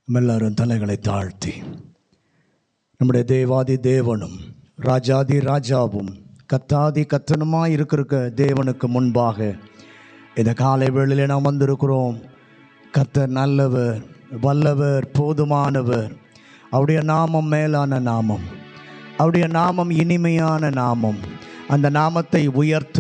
எல்லாரும் தலைகளை தாழ்த்தி நம்முடைய தேவாதி தேவனும் ராஜாதி ராஜாவும் கத்தாதி கத்தனுமாய் இருக்கிற தேவனுக்கு முன்பாக இந்த காலை வேளையிலே நாம் வந்திருக்கிறோம். கர்த்தர் நல்லவர், வல்லவர், போதுமானவர். அவருடைய நாமம் மேலான நாமம், அவருடைய நாமம் இனிமையான நாமம். அந்த நாமத்தை உயர்த்த,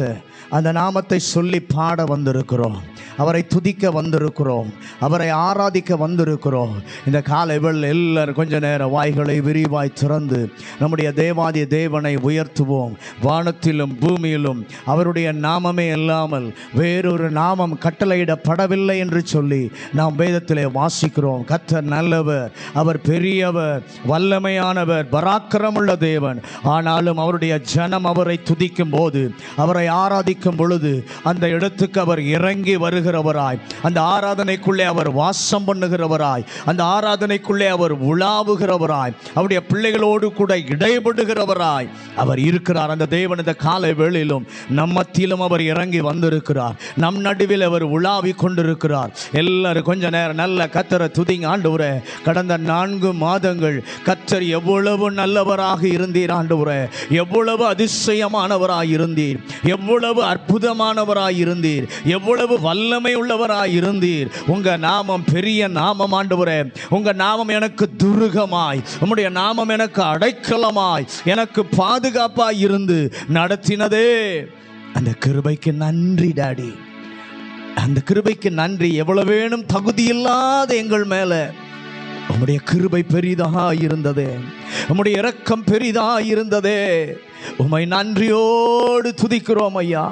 அந்த நாமத்தை சொல்லி பாட வந்திருக்கிறோம். அவரை துதிக்க வந்திருக்கிறோம், அவரை ஆராதிக்க வந்திருக்கிறோம். இந்த காலை வேளையில் எல்லாரும் கொஞ்ச நேரம் வாய்களை விரிவாய் திறந்து நம்முடைய தேவாதி தேவனை உயர்த்துவோம். வானத்திலும் பூமியிலும் அவருடைய நாமமே இல்லாமல் வேறொரு நாமம் கட்டளையிடப்படவில்லை என்று சொல்லி நாம் வேதத்திலே வாசிக்கிறோம். கர்த்தர் நல்லவர், அவர் பெரியவர், வல்லமையானவர், பராக்கிரமுள்ள தேவன். ஆனாலும் அவருடைய ஜனம் அவரை துதிக்கும் போது, அவரை ஆராதிக்கும் பொழுது அந்த இடத்துக்கு அவர் இறங்கி வருகிறவராய், அந்த ஆராதனைக்குள்ளே அவர் வாசம் பண்ணுகிறவராய், அந்த ஆராதனைக்குள்ளே அவர் உலாவுகிறவராய், அவருடைய பிள்ளைகளோடு கூட இடைபடுகிறவராய் அவர் இருக்கிறார். அந்த தேவன் இந்த காலை வேளையிலும் நம் மத்தியிலும் அவர் இறங்கி வந்திருக்கிறார். நம் நடுவில் அவர் உலாவி கொண்டிருக்கிறார். எல்லாரும் கொஞ்ச நேரம் நல்ல கர்த்தரை துதிங்க. ஆண்டவரே, கடந்த 4 மாதங்கள் கர்த்தர் எவ்வளவு நல்லவராக இருந்தீர் ஆண்டவரே, எவ்வளவு அதிசயமானவராய் இருந்தீர், எவ்வளவு அற்புதமானவராய் இருந்தீர், எவ்வளவு வல்லமை உள்ளவராய் இருந்தீர். உங்க நாமம் பெரிய நாமம் ஆண்டவரே. உங்க நாமம் எனக்கு துருகமாய், உம்முடைய நாமம் எனக்கு அடைக்கலமாய், எனக்கு பாதுகாப்பாய் இருந்து நடத்தினதே. அந்த கிருபைக்கு நன்றி டாடி, அந்த கிருபைக்கு நன்றி. எவ்வளவு வேணும் தகுதி இல்லாத எங்கள் மேல உம்முடைய கிருபை பெரிதாக இருந்ததே, உம்முடைய இரக்கம் பெரிதாக இருந்ததே. உம்மை நன்றியோடு துதிக்கிறோம் ஐயா.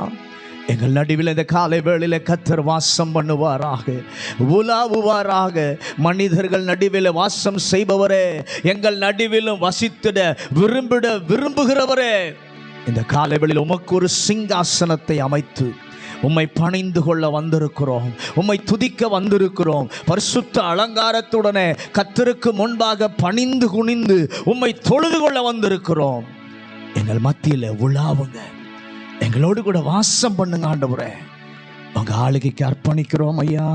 எங்கள் நடுவில் இந்த காலை வேளையில கர்த்தர் வாசம் பண்ணுவாராக, உலாவுவாராக. மனிதர்கள் நடுவில் வாசம் செய்பவரே, எங்கள் நடுவிலும் வசித்திட விரும்புகிறவரே, இந்த காலை வேளையில் உமக்கு ஒரு சிங்காசனத்தை அமைத்து உம்மை பணிந்து கொள்ள வந்திருக்கிறோம், உம்மை துதிக்க வந்திருக்கிறோம். பரிசுத்த அலங்காரத்துடனே கர்த்தருக்கு முன்பாக பணிந்து குனிந்து உம்மை தொழுது கொள்ள வந்திருக்கிறோம். எங்கள் மத்தியில் உலாவுங்க, எங்களோடு கூட வாசம் பண்ணுங்க ஆண்டவரே. உங்க ஆளுகைக்கு அர்ப்பணிக்கிறோம் ஐயா.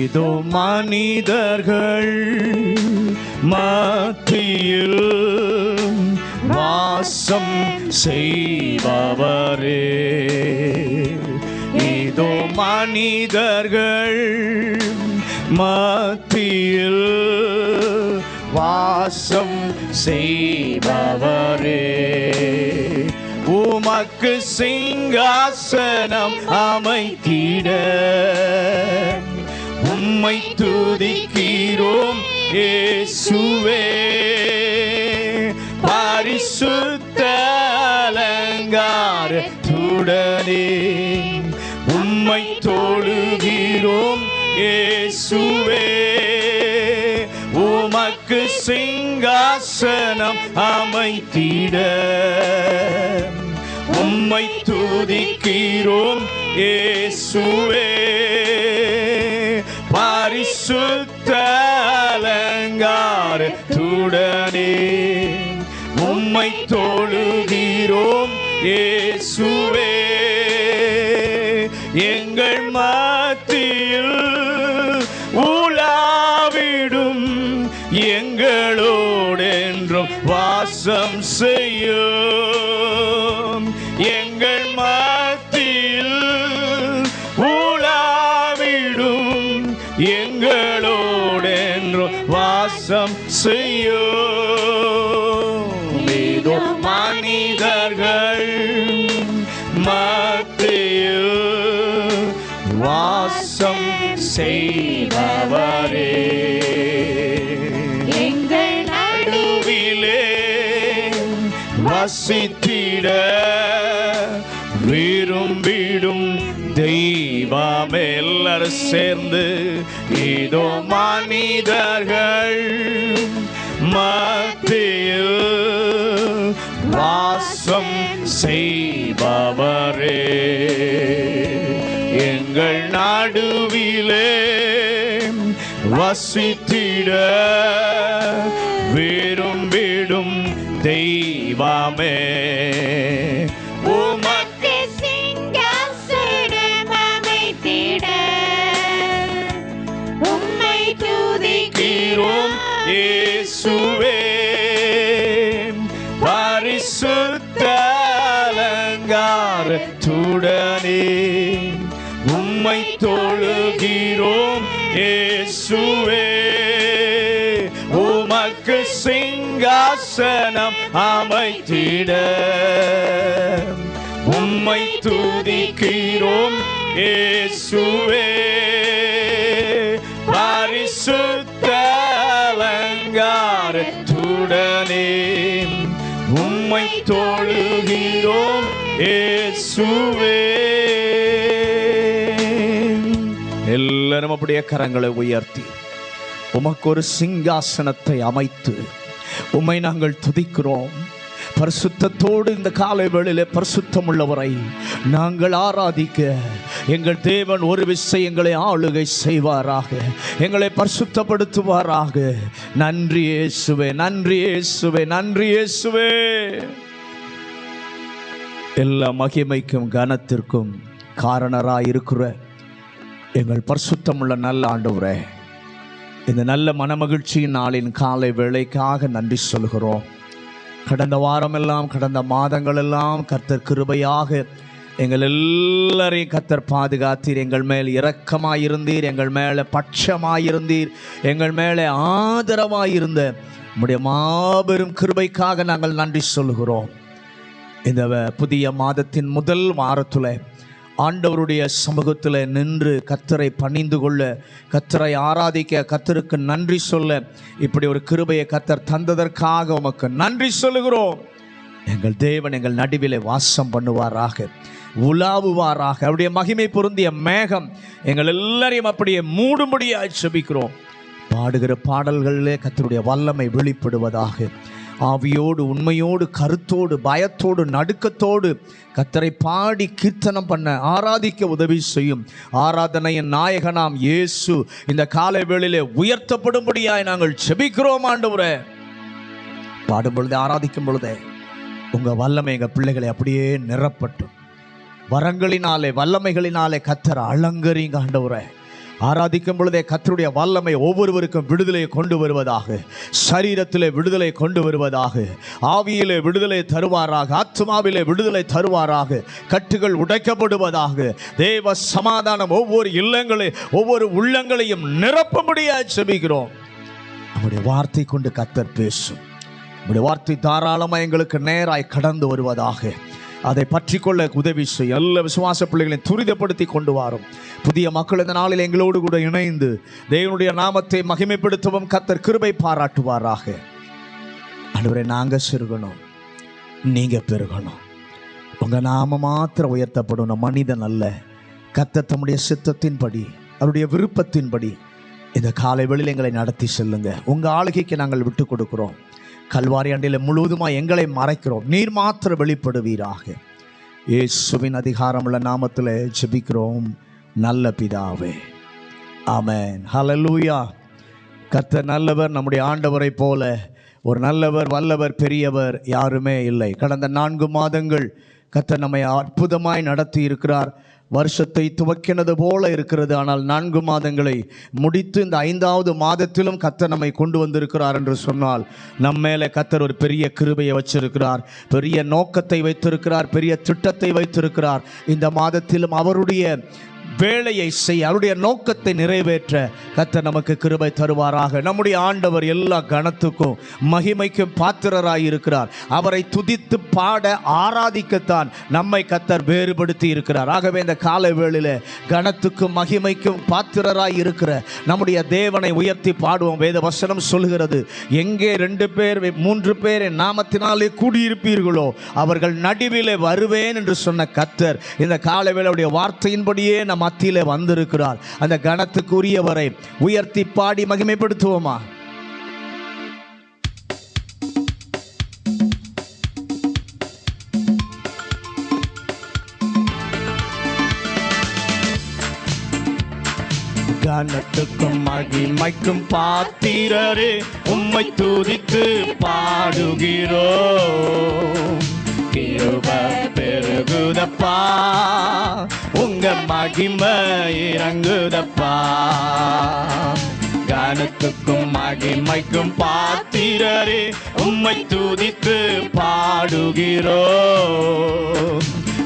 இதோ மனிதர்கள் மத்தியில் வாசம் செய்பவரே, இதோ மனிதர்கள் மத்தியில் வாசம் செய்பவரே, உமக்கு சிங்காசனம் அமைத்திட உம்மை துதிக்கிறோம் இயேசுவே. பரிசுத்த அலங்காரத்துடனே உம்மை தொழுகிறோம் இயேசுவே. உமக்கு சிங்காசனம் அமைத்திட உம்மை துதிக்கிறோம் இயேசுவே. பரிசுத்த அலங்காரத்துடனே உம்மை தொழுகிறோம் இயேசுவே. எங்கள் மத்தியில் உலாவிடும், எங்களோடு என்றும் வாசம் செய்யும். எங்கள் மத்தியில் உலாவிடும், எங்களோடு என்றும் வாசம் செய்யும். இதோ மனிதர்கள் மத்தியில் வாசம் செய்பவரே, எங்கள் நடுவிலே வசித்திட விரும்பிடும் தெய்வம். எல்லாரும் சேர்ந்து இதோ மனிதர்கள் மத்தியில் வாசம் செய்பவரே, எங்கள் நடுவிலே வசித்திட விரும்பிடும் தெய்வமே, உமக்கு சிங்காசனம் அமைத்திட உம்மை துதிக்கிறோம் இயேசுவே. பரிசுத்த அலங்காரத்துடனே உம்மை தொழுகிறோம் இயேசுவே. உமக்கு சிங்காசனம் அமைத்திட உம்மை துதிக்கிறோம் இயேசுவே. பரிசுத்த அலங்காரத்துடனே உம்மை தொழுகிறோம் இயேசுவே. எல்லாரும் அப்படியே கரங்களை உயர்த்தி உமக்கு ஒரு சிங்காசனத்தை அமைத்து உம்மை நாங்கள் துதிக்கிறோம். பரிசுத்தத்தோடு இந்த காலை வேளையிலே பரிசுத்தம் உள்ளவரை நாங்கள் ஆராதிக்க எங்கள் தேவன் ஒரு விசை எங்களை ஆளுகை செய்வாராக, எங்களை பரிசுத்தப்படுத்துவாராக. நன்றி இயேசுவே, நன்றி இயேசுவே, நன்றி இயேசுவே. எல்லா மகிமைக்கும் கனத்திற்கும் காரணராய் இருக்கிற எங்கள் பரிசுத்தமுள்ள நல்ல ஆண்டவரே, இந்த நல்ல மனமகிழ்ச்சியின் நாளின் காலை வேளைக்காக நன்றி சொல்கிறோம். கடந்த வாரமெல்லாம், கடந்த மாதங்களெல்லாம் கர்த்தர் கிருபையாக எங்கள் எல்லாரையும் கர்த்தர் பாதுகாத்தீர். எங்கள் மேல் இரக்கமாயிருந்தீர், எங்கள் மேலே பட்சமாயிருந்தீர், எங்கள் மேலே ஆதரவாயிருந்த உம்முடைய மாபெரும் கிருபைக்காக நாங்கள் நன்றி சொல்கிறோம். இந்த புதிய மாதத்தின் முதல் வாரத்தில் ஆண்டவருடைய சமூகத்தில் நின்று கர்த்தரை பணிந்து கொள்ள, கர்த்தரை ஆராதிக்க, கர்த்தருக்கு நன்றி சொல்ல இப்படி ஒரு கிருபையை கர்த்தர் தந்ததற்காக உமக்கு நன்றி சொல்லுகிறோம். எங்கள் தேவன் எங்கள் நடுவிலே வாசம் பண்ணுவாராக, உலாவுவாராக. அவருடைய மகிமை பொருந்திய மேகம் எங்கள் எல்லாரையும் அப்படியே மூடும்படியாய் செபிக்கிறோம். பாடுகிற பாடல்களிலே கர்த்தருடைய வல்லமை வெளிப்படுவதாக. ஆவியோடு, உண்மையோடு, கருத்தோடு, பயத்தோடு, நடுக்கத்தோடு கர்த்தரை பாடி கீர்த்தனம் பண்ண, ஆராதிக்க உதவி செய்யும். ஆராதனையின் நாயகனாம் இயேசு இந்த காலை வேளையிலே உயர்த்தப்படும்படியாய் நாங்கள் செபிக்கிறோம். ஆண்டவரே, பாடும் பொழுது, ஆராதிக்கும் பொழுதே உங்க வல்லமை எங்கள் பிள்ளைகளை அப்படியே நிரப்பட்டும். வரங்களினாலே, வல்லமைகளினாலே கர்த்தரை அலங்கரிங்க ஆண்டவரே. ஆராதிக்கும் பொழுதே கர்த்தருடைய வல்லமை ஒவ்வொருவருக்கும் விடுதலையை கொண்டு வருவதாக, சரீரத்திலே விடுதலை கொண்டு வருவதாக, ஆவியிலே விடுதலை தருவாராக, ஆத்மாவிலே விடுதலை தருவாராக, கட்டுகள் உடைக்கப்படுவதாக. தேவ சமாதானம் ஒவ்வொரு இல்லங்களை, ஒவ்வொரு உள்ளங்களையும் நிரப்பும்படியாக செபிக்கிறோம். நம்முடைய வார்த்தை கொண்டு கர்த்தர் பேசும். நம்முடைய வார்த்தை தாராளமாக எங்களுக்கு நேராய் கடந்து வருவதாக. அதை பற்றி கொள்ள உதவி செய்ய எல்லா விசுவாச பிள்ளைகளையும் துரிதப்படுத்தி கொண்டு வரும். புதிய மக்கள் இந்த நாளில் எங்களோடு கூட இணைந்து தேவனுடைய நாமத்தை மகிமைப்படுத்தவும் கர்த்தர் கிருபை பாராட்டுவாராக. ஆண்டவரே, நாங்கள் சிறுகணும், நீங்க பெருகணும். உங்க நாம மாத்திரம் உயர்த்தப்படணும், மனிதன் அல்ல. கர்த்தர் தம்முடைய சித்தத்தின்படி, அவருடைய விருப்பத்தின்படி இந்த காலை வேளையில் எங்களை நடத்தி செல்லுங்க. உங்க ஆளுகைக்கு நாங்கள் விட்டு கொடுக்கிறோம். கல்வாரி அண்டையில் முழுவதுமாக எங்களை மறைக்கிறோம். நீர் மாத்திரம் வெளிப்படுவீராக. இயேசுவின் அதிகாரமுள்ள நாமத்தில் ஜெபிக்கிறோம் நல்ல பிதாவே, ஆமென். ஹல்லேலூயா. கர்த்தர் நல்லவர். நம்முடைய ஆண்டவரை போல ஒரு நல்லவர், வல்லவர், பெரியவர் யாருமே இல்லை. கடந்த 4 மாதங்கள் கர்த்தர் நம்மை அற்புதமாய் நடத்தி இருக்கிறார். வருஷத்தை துவக்கினது போல இருக்கிறது. ஆனால் 4 மாதங்களை முடித்து இந்த 5வது மாதத்திலும் கர்த்தர் நம்மை கொண்டு வந்திருக்கிறார் என்று சொன்னால், நம்ம மேலே கர்த்தர் ஒரு பெரிய கிருபையை வச்சிருக்கிறார், பெரிய நோக்கத்தை வைத்திருக்கிறார், பெரிய திட்டத்தை வைத்திருக்கிறார். இந்த மாதத்திலும் அவருடைய வேலையை செய்ய, அவருடைய நோக்கத்தை நிறைவேற்ற கர்த்தர் நமக்கு கிருபை தருவாராக. நம்முடைய ஆண்டவர் எல்லா கனத்துக்கும் மகிமைக்கும் பாத்திரராய் இருக்கிறார். அவரை துதித்து பாட ஆராதிக்கத்தான் நம்மை கர்த்தர் வேறுபடுத்தி இருக்கிறார். ஆகவே இந்த காலை வேளையிலே கனத்துக்கும் மகிமைக்கும் பாத்திரராய் இருக்கிற நம்முடைய தேவனை உயர்த்தி பாடுவோம். வேத வசனம் சொல்கிறது, எங்கே 2 பேர் 3 பேர் என் நாமத்தினாலே கூடியிருப்பீர்களோ அவர்கள் நடுவிலே வருவேன் என்று சொன்ன கர்த்தர் இந்த காலை வேளையுடைய வார்த்தையின்படியே நம் மத்தியிலே வந்திருக்கிறார். அந்த கனத்துக்குரியவரை உயர்த்தி பாடி மகிமைப்படுத்துவோமா? கனத்துக்கும் மகிமைக்கும் பாத்திரரே, உம்மை துதித்து பாடுகிறோம். கிருபை பெருகுதப்பா, உங்க மகிமை இறங்குதப்பா. கனத்துக்கும் மகிமைக்கும் பாத்திரரே, உம்மை துதித்து பாடுகிறோம்.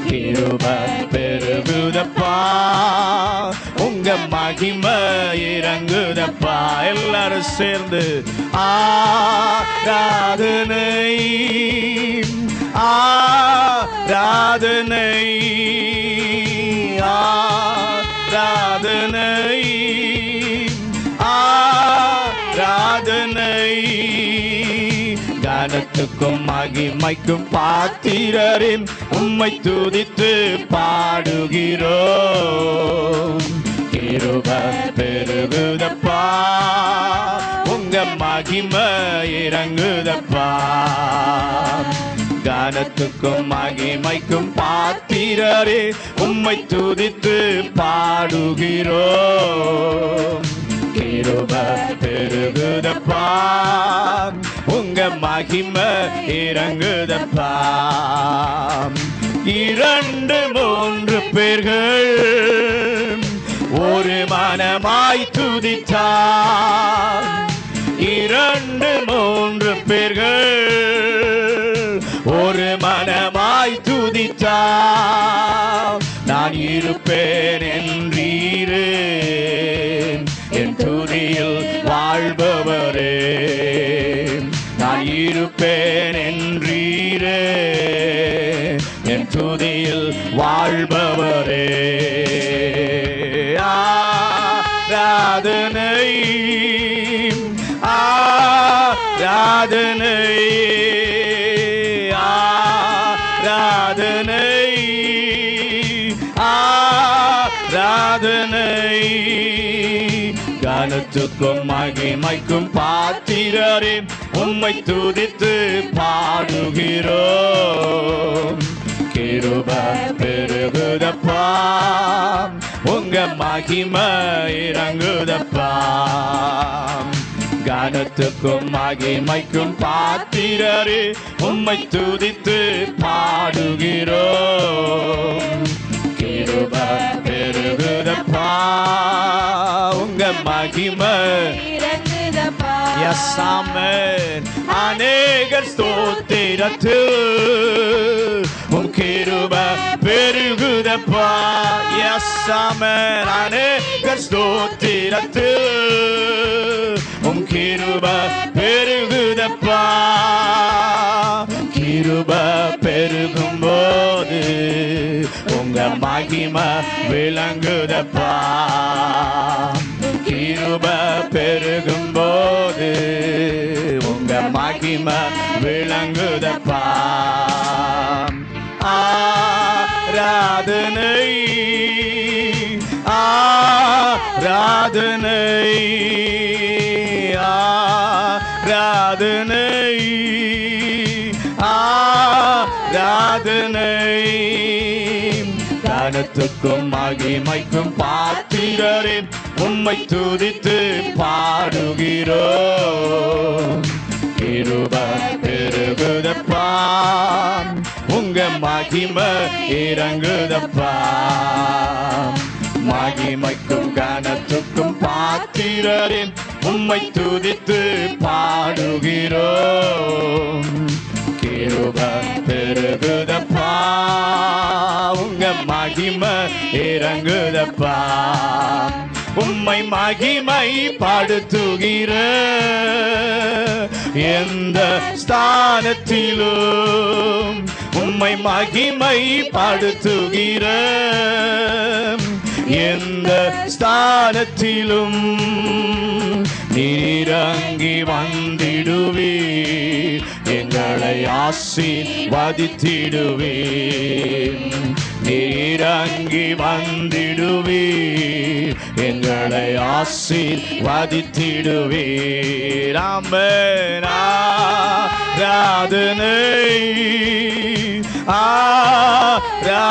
கிருபை பெருகுதப்பா, உங்க மகிமை இறங்குதப்பா. எல்லாரும் சேர்ந்து ஆராதனை ஆராதனை ஆராதனை ஆராதனை. கனத்துக்கும் மகிமைக்கும் பாத்திரரே, உம்மை துதித்து பாடுகிறோம். கிருபை பெருகுதப்பா, உங்க மகிமை இறங்குதப்பா. கனத்துக்கும் மகிமைக்கும் பாத்திரரே, உம்மை துதித்து பாடுகிறோம். கிருபை பெருகுதப்பா, உங்க மகிமை இறங்குதப்பா. 2-3 பேர்கள் ஒரு மனமாய் துதித்தார். 2-3 பேர்கள் ஒரு மனமாய் துதித்தார். நான் இருப்பேன் என்றீரே, என் துதியில் வாழ்பவரே. நான் இருப்பேன் என்றீரே, என் துதியில் வாழ்பவரே. ஆராதனை ஆராதனை ஆராதனை ஆராதனை. கனத்துக்கும் மகிமைக்கும் பாத்திரரே, உம்மை துதித்து பாடுகிறோம். கிருபை பெருகுதப்பா, உங்க மகிமை இறங்குதப்பா. கனத்துக்கும் மகிமைக்கும் பாத்திரரே, உம்மை துதித்து பாடுகிறோம். கிருபை பெருகுதப்பா, உங்க மகிமை இறங்குதப்பா. Yes, amen. அநேகர் ஸ்தோத்திரத்தில் உம் கிருபை பெருகுதப்பா. Yes, amen. அநேகர் ஸ்தோத்திரத்தில் உம் கிருபை பெருகுதப்பா. கிருபை பெருகும் போது உங்க மகிமை விளங்குதப்பா. கிருபை பெருகும் போது உங்க மகிமை விளங்குதப்பா. ஆராதனை ஆராதனை ஆராதனை ஆராதனை. கனத்துக்கும் மகிமைக்கும் பாத்திரரே, உம்மை துதித்து பாடுகிறோம். கிருபை பெருகுதப்பா, உங்க மகிமை இறங்குதப்பா. மகிமைக்கும் கனத்துக்கும் பாத்திரரே, உம்மை துதித்து பாடுகிறோம். கிருபை பெருகுதப்பா, உங்க மகிமை இறங்குதப்பா. உம்மை மகிமை படுத்துகிற எந்த ஸ்தானத்திலும், உம்மை மகிமை படுத்துகிற எந்த ஸ்தானத்திலும் நீரங்கி வந்திடுவீர், எங்களை ஆசீர்வதித்திடுவீர். நீரங்கி வந்திடுவீர், எங்களை ஆசீர்வதித்திடுவீர். ஆமென். ஆராதனை ஆராதனை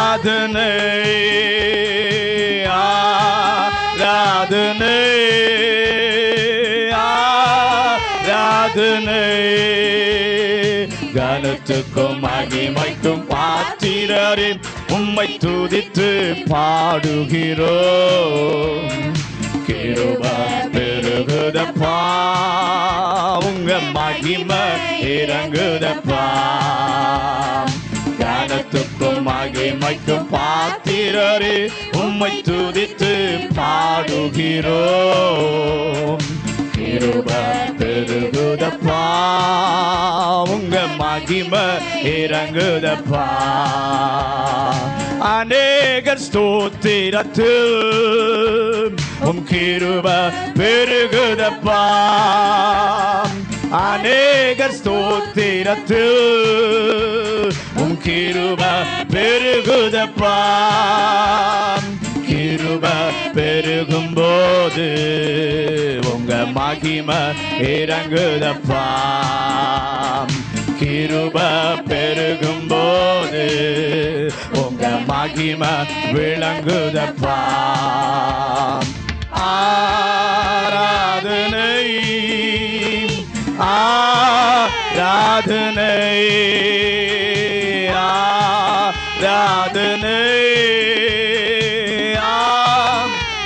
ஆராதனை ஆராதனை கனத்துக்கும் மகிமைக்கும் பாத்திரரே உம்மை துதித்து பாடுகிறோம். கிருபை பெருகுதப்பா உங்க மகிமை இறங்குதப்பா. கனத்துக்கும் மகிமைக்கும் பாத்திரரே உம்மை துதித்து பாடுகிறோம். கிருபை பெருகுதப்பா உங்க மகிமை இறங்குதப்பா. அநேகர் ஸ்தோத்திரத்தில் உம் கிருபை பெருகுதப்பா. அநேகர் ஸ்தோத்திரத்தில் உம் கிருபை பெருகுதப்பா. கிருபை பெருகும் போது உங்க மகிமை இறங்குதப்பா. கிருபை பெருகும் போது உங்க மகிமை விளங்குதப்பா. ஆராதனை ஆராதனை ஆராதனை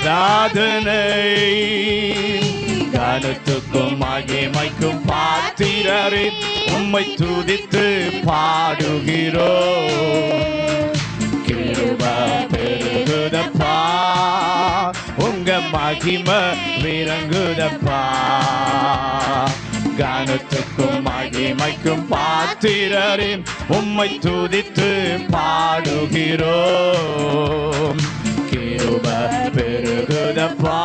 ஆராதனை கனத்துக்கும் மகிமைக்கும் பாத்திரரே உம்மை துதித்து பாடுகிறோம். கிருபை பெருகுதப்பா உங்க மகிமை விளங்குதப்பா. கனத்துக்கும் மகிமைக்கும் பாத்திரரே உம்மை துதித்து பாடுகிறோம். கிருபை பெருகுதப்பா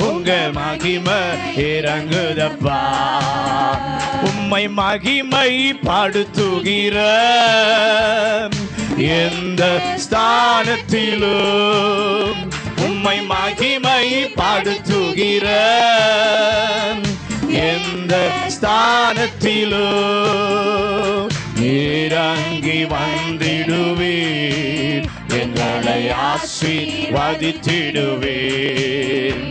உங்க மகிமை இறங்குதப்பா. உம்மை மகிமை படுத்துகிற எந்த ஸ்தானத்திலும் உம்மை மகிமை படுத்துகிற எந்த ஸ்தானத்திலும் இறங்கி வந்திடுவீர். எங்களை ஆசீர்வதித்திடுவீர்.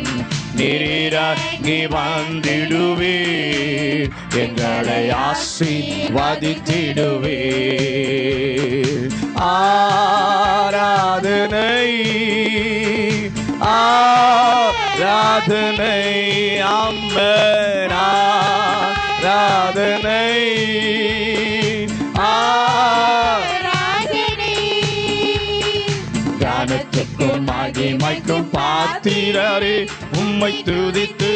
இறங்கி வந்திடுவீர். எங்களை ஆசீர்வதித்திடுவீர். ஆராதனை ஆராதனை அம்மன் ஆராதனை கனத்துக்கும் மகிமைக்கும் பாத்திரரே உம்மை துதித்து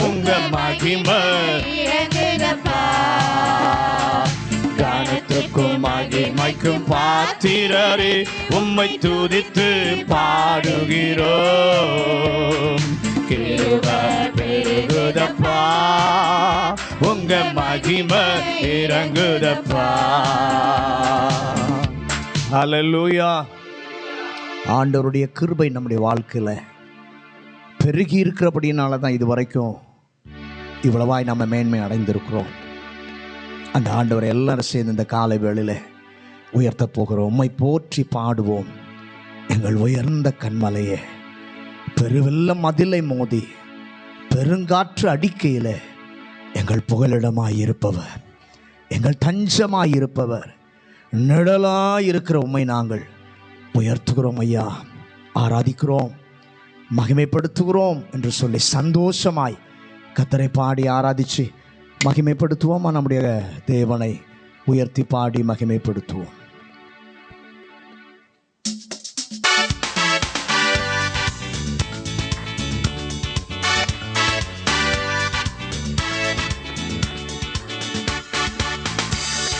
உங்க மகிமை கனத்துக்கும் மகிமைக்கும் பாத்திரரே உம்மை துதித்து பாடுகிறோம். கிருபை பெருகுதப்பா உங்க மகிமை இறங்குதப்பா. ஹல்லேலூயா. ஆண்டவருடைய கிருபை நம்முடைய வாழ்க்கையில பெருகி இருக்கிறபடினால தான் இது வரைக்கும் இவ்வளவாய் நம்ம மேன்மை அடைந்திருக்கிறோம். அந்த ஆண்டவரை எல்லாரும் சேர்ந்து இந்த காலை வேளையில உயர்த்த போகிறோம். உம்மை போற்றி பாடுவோம். எங்கள் உயர்ந்த கண்மலையே, பெருவெல்லம் மதிலை மோதி பெருங்காற்று அடிக்கையில் எங்கள் புகலிடமாயிருப்பவர், எங்கள் தஞ்சமாயிருப்பவர், நிழலாயிருக்கிற உம்மை நாங்கள் உயர்த்துகிறோம் ஐயா, ஆராதிக்கிறோம், மகிமைப்படுத்துகிறோம் என்று சொல்லி சந்தோஷமாய் கர்த்தரை பாடி ஆராதிச்சு மகிமைப்படுத்துவோமா? நம்முடைய தேவனை உயர்த்தி பாடி மகிமைப்படுத்துவோம்.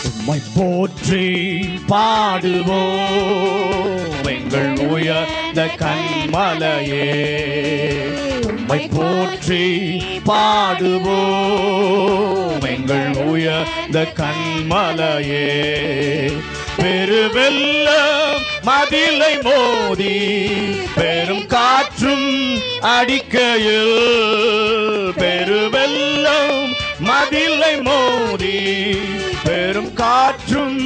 உம்மை போற்றி பாடுவோம் எங்கள் உயர்ந்த கன்மலையே, உம்மை போற்றி பாடுவோம் எங்கள் உயர்ந்த கன்மலையே. பெருவெல்லம் மதிலை மோதி பெரும் காற்றும் அடிக்கையில், பெருவெல்லம் மதிலை மோதி பெரும் காற்றும்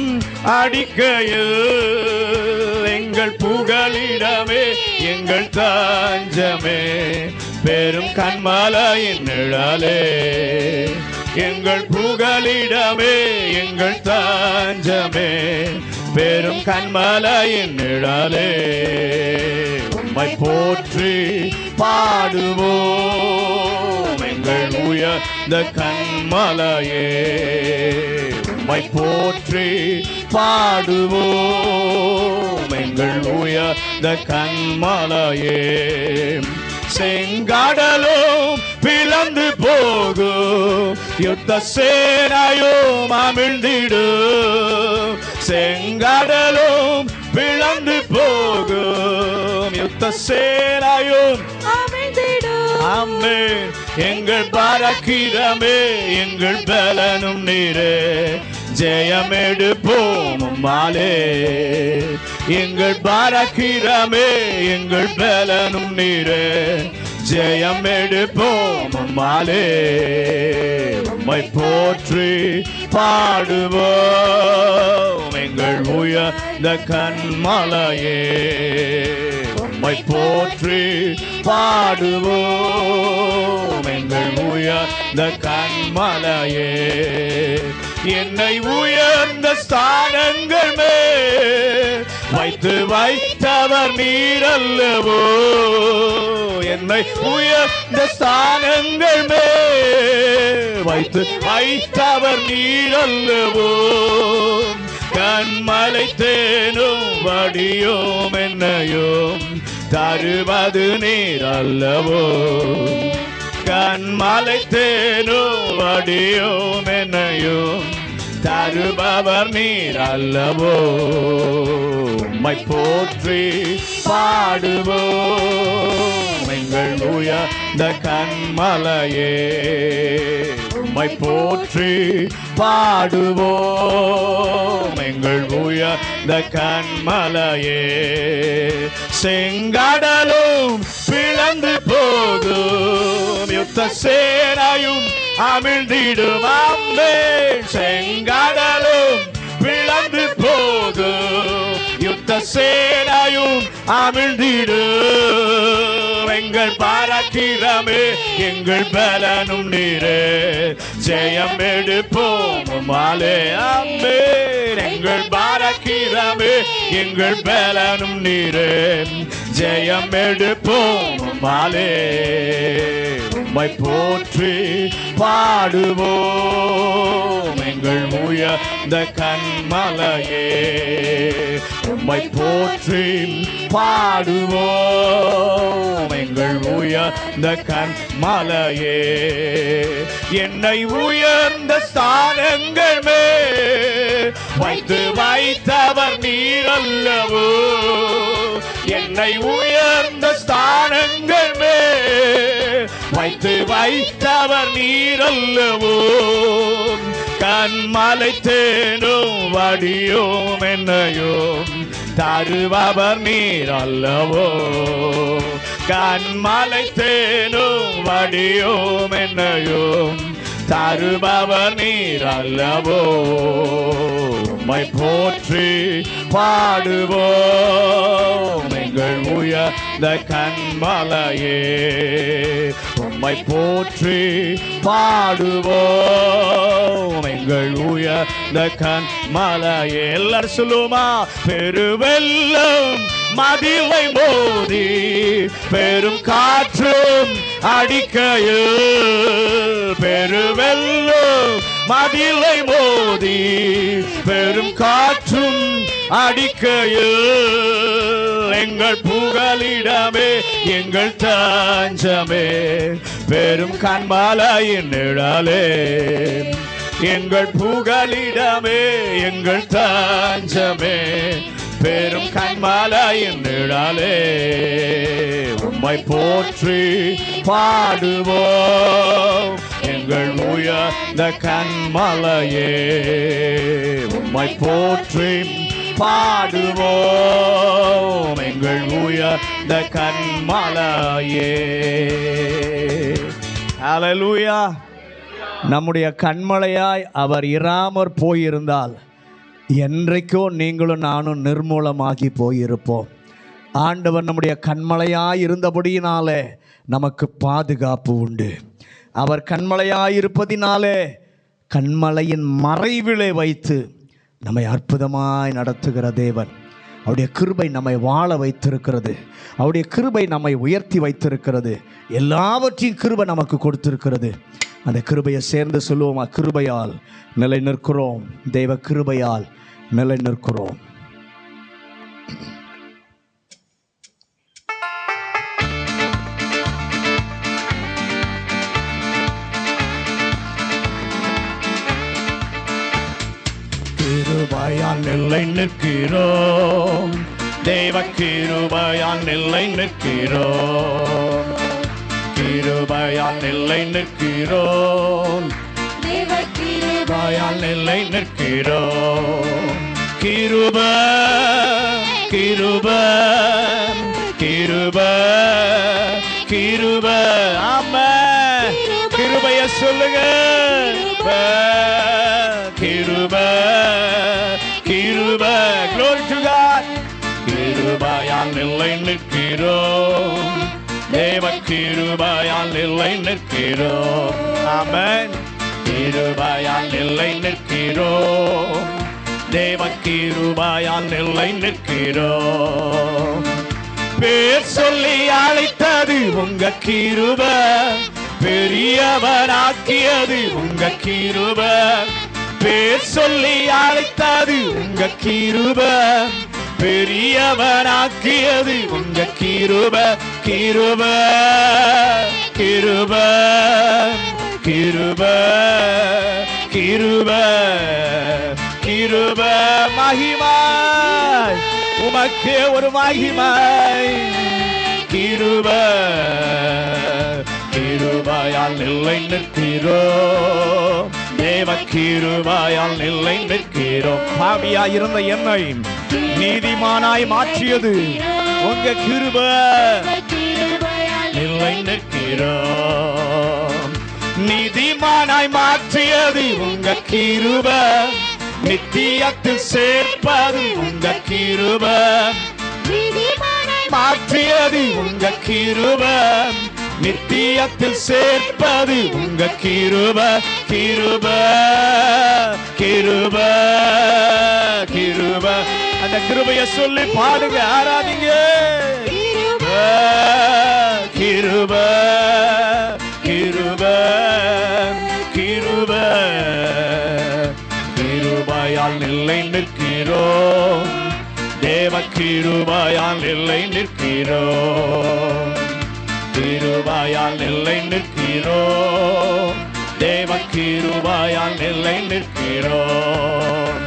அடிக்கையில் எங்கள் புகலிடமே எங்கள் தஞ்சமே பெரும் கன்மலையின் நிழலே எங்கள் புகலிடமே எங்கள் தஞ்சமே பெரும் கன்மலையின் நிழலே உம்மை போற்றி பாடுவோம் எங்கள் உயர்ந்த கன்மலையே உம்மை போற்றி பாடுவோம் எங்கள் உயர்ந்த கன்மலையே செங்கடலும் பிளந்து போகும் யுத்த சேனையும் அமிழ்ந்திடும் செங்கடலும் பிளந்து போகும் யுத்த சேனையும் ஆமென் எங்கள் பராக்கிரமே எங்கள் பலனும் நீரே ஜெயமெடுப்போம் உம்மாலே எங்கள் பராக்கிரமே எங்கள் பலனும் நீரே ஜெயமெடுப்போம் உம்மாலே உம்மை போற்றி பாடுவோம் எங்கள் உயர்ந்த கன்மலையே உம்மை போற்றி பாடுவோம் எங்கள் உயர்ந்த கன்மலையே என்னை உயர்ந்த ஸ்தானங்கள் மேல் வைத்து வைத்தவர் நீரல்லவோ என்னை உயர்ந்த ஸ்தானங்கள் மேல் வைத்து வைத்தவர் நீரல்லவோ கண்மலை தேனும் வடியோம் என்னையும் தருவது நீரல்லவோ கண்மலை தேனும் வடியோம் என்னையும் தருபவர் நீரல்லவோ உம்மை போற்றி பாடுவோம் எங்கள் உயர்ந்த கன்மலையே உம்மை போற்றி பாடுவோம் எங்கள் உயர்ந்த கன்மலையே செங்கடலும் பிளந்து போகும் யுத்த சேனையும் அமிழ்ந்திடும் ஆமென் செங்கடலும் பிளந்து போகும் யுத்த சேனையும் அமிழ்ந்திடும் எங்கள் பராக்கிரமே எங்கள் பலனும் நீரே ஜெயம் எடுப்போம் உம்மாலே ஆமென் எங்கள் பராக்கிரமே எங்கள் பலனும் நீரே ஜெயம் எடுப்போம் உம்மாலே உம்மை போற்றி பாடுவோம் எங்கள் உயர்ந்த கன்மலையே உம்மை போற்றி பாடுவோம் எங்கள் உயர்ந்த கன்மலையே என்னை உயர்ந்த ஸ்தானங்கள் மேல் வைத்து வைத்தவர் நீரல்லவோ என்னை உயர்ந்த ஸ்தானங்கள் மேல் வைத்து வைத்தவர் நீரல்லவோ கண்மலை தேனும் வடியோம் என்னையும் தருபவர் நீரல்லவோ கண்மலை தேனும் வடியோம் என்னையும் தருபவர் நீரல்லவோ உம்மை போற்றி பாடுவோம் எங்கள் உயர்ந்த கன்மலையே உம்மை போற்றி பாடுவோம் எங்கள் உயர்ந்த கன்மலையே எல்லாரும் சொல்லுமா பெருவெல்லம் மதிலை மோதி பெரும் காற்றும் அடிக்கையில் பெருவெல்லம் மதிலை மோதி பெரும் காற்றும் அடிக்கையில் எங்கள் புகலிடமே எங்கள் தஞ்சமே பெரும் கன்மலையின் நிழலே எங்கள் புகலிடமே எங்கள் தஞ்சமே பெரும் கன்மலையின் நிழலே உம்மை போற்றி பாடுவோம் எங்கள் உயர்ந்த கன்மலையே உம்மை போற்றி பாடுவோம் எங்கள் உயர்ந்த கன்மலையே. ஹல்லேலூயா. நம்முடைய கன்மலையாய் அவர் இராமற் போயிருந்தால் என்றைக்கோ நீங்களும் நானும் நிர்மூலமாகி போயிருப்போம். ஆண்டவர் நம்முடைய கண்மலையாய் இருந்தபடியினாலே நமக்கு பாதுகாப்பு உண்டு. அவர் கண்மலையாய் இருப்பதினாலே கண்மலையின் மறைவிலே வைத்து நம்மை அற்புதமாய் நடத்துகிற தேவன். அவருடைய கிருபை நம்மை வாழ வைத்திருக்கிறது. அவருடைய கிருபை நம்மை உயர்த்தி வைத்திருக்கிறது. எல்லாவற்றையும் கிருபை நமக்கு கொடுத்திருக்கிறது. அந்த கிருபையை சேர்ந்து சொல்லுவோமா? கிருபையால் நிலை நிற்கிறோம். தெய்வ கிருபையால் நிலை நிற்கிறோம். கிருபையால் நிலை நிற்கிறோம். தெய்வ கிருபையால் நிலை நிற்கிறோம். கிருபையால் நிலை நிற்கிறோம். தேவ கிருபையால் நிலை நிற்கிறோம். கிருபை கிருபை கிருபை கிருபை. ஆமென். கிருபையை சொல்லுங்க. கிருபை கிருபை. Glory to God. கிருபையால் நிலை நிற்கிறோம். தேவ கிருபையால் நிலை நிற்கிறோம். ஆமென். கிருபையால் நிலை நிற்கிறோம். தேவ கிருபையால் நிலை நிற்கிறோம். பேர் சொல்லி அழைத்தது உங்க கிருபை. பெரியவனாக்கியது உங்க கிருபை. பேர் சொல்லி அழைத்தது உங்க கிருபை. பெரியவனாக்கியது உங்க கிருபை. கிருபை கிருபை கிருபை கிருபை கிருபை. மகிமை உமக்கே ஒரு மகிமை. கிருபை கிருபையால் நிலை நிற்கிறோம். தேவ கிருபையால் நிலை நிற்கிறோம். பாவியாய் இருந்த என்னை நீதிமானாய் மாற்றியது உங்க கிருபை. நிலை நிற்கிறோம். நீதிமானாய் மாற்றியது உங்க கிருபை. நித்தியத்தில் சேர்ப்பது உங்க கிருபை. மாற்றியது உங்க கிருபை. நித்தியத்தில் சேர்ப்பது உங்க கிருபை. கிருபை கிருபை கிருபை. அந்த கிருபையை சொல்லி பாடுங்க, ஆராதிங்க. கிருபை கிருபை கிருபை. கிருபையால் நிலை நிற்கிறோம். தேவ கிருபையால் நிலை நிற்கிறோம். கிருபையால் நிலை நிற்கிறோம். தேவ கிருபையால் நிலை நிற்கிறோம்.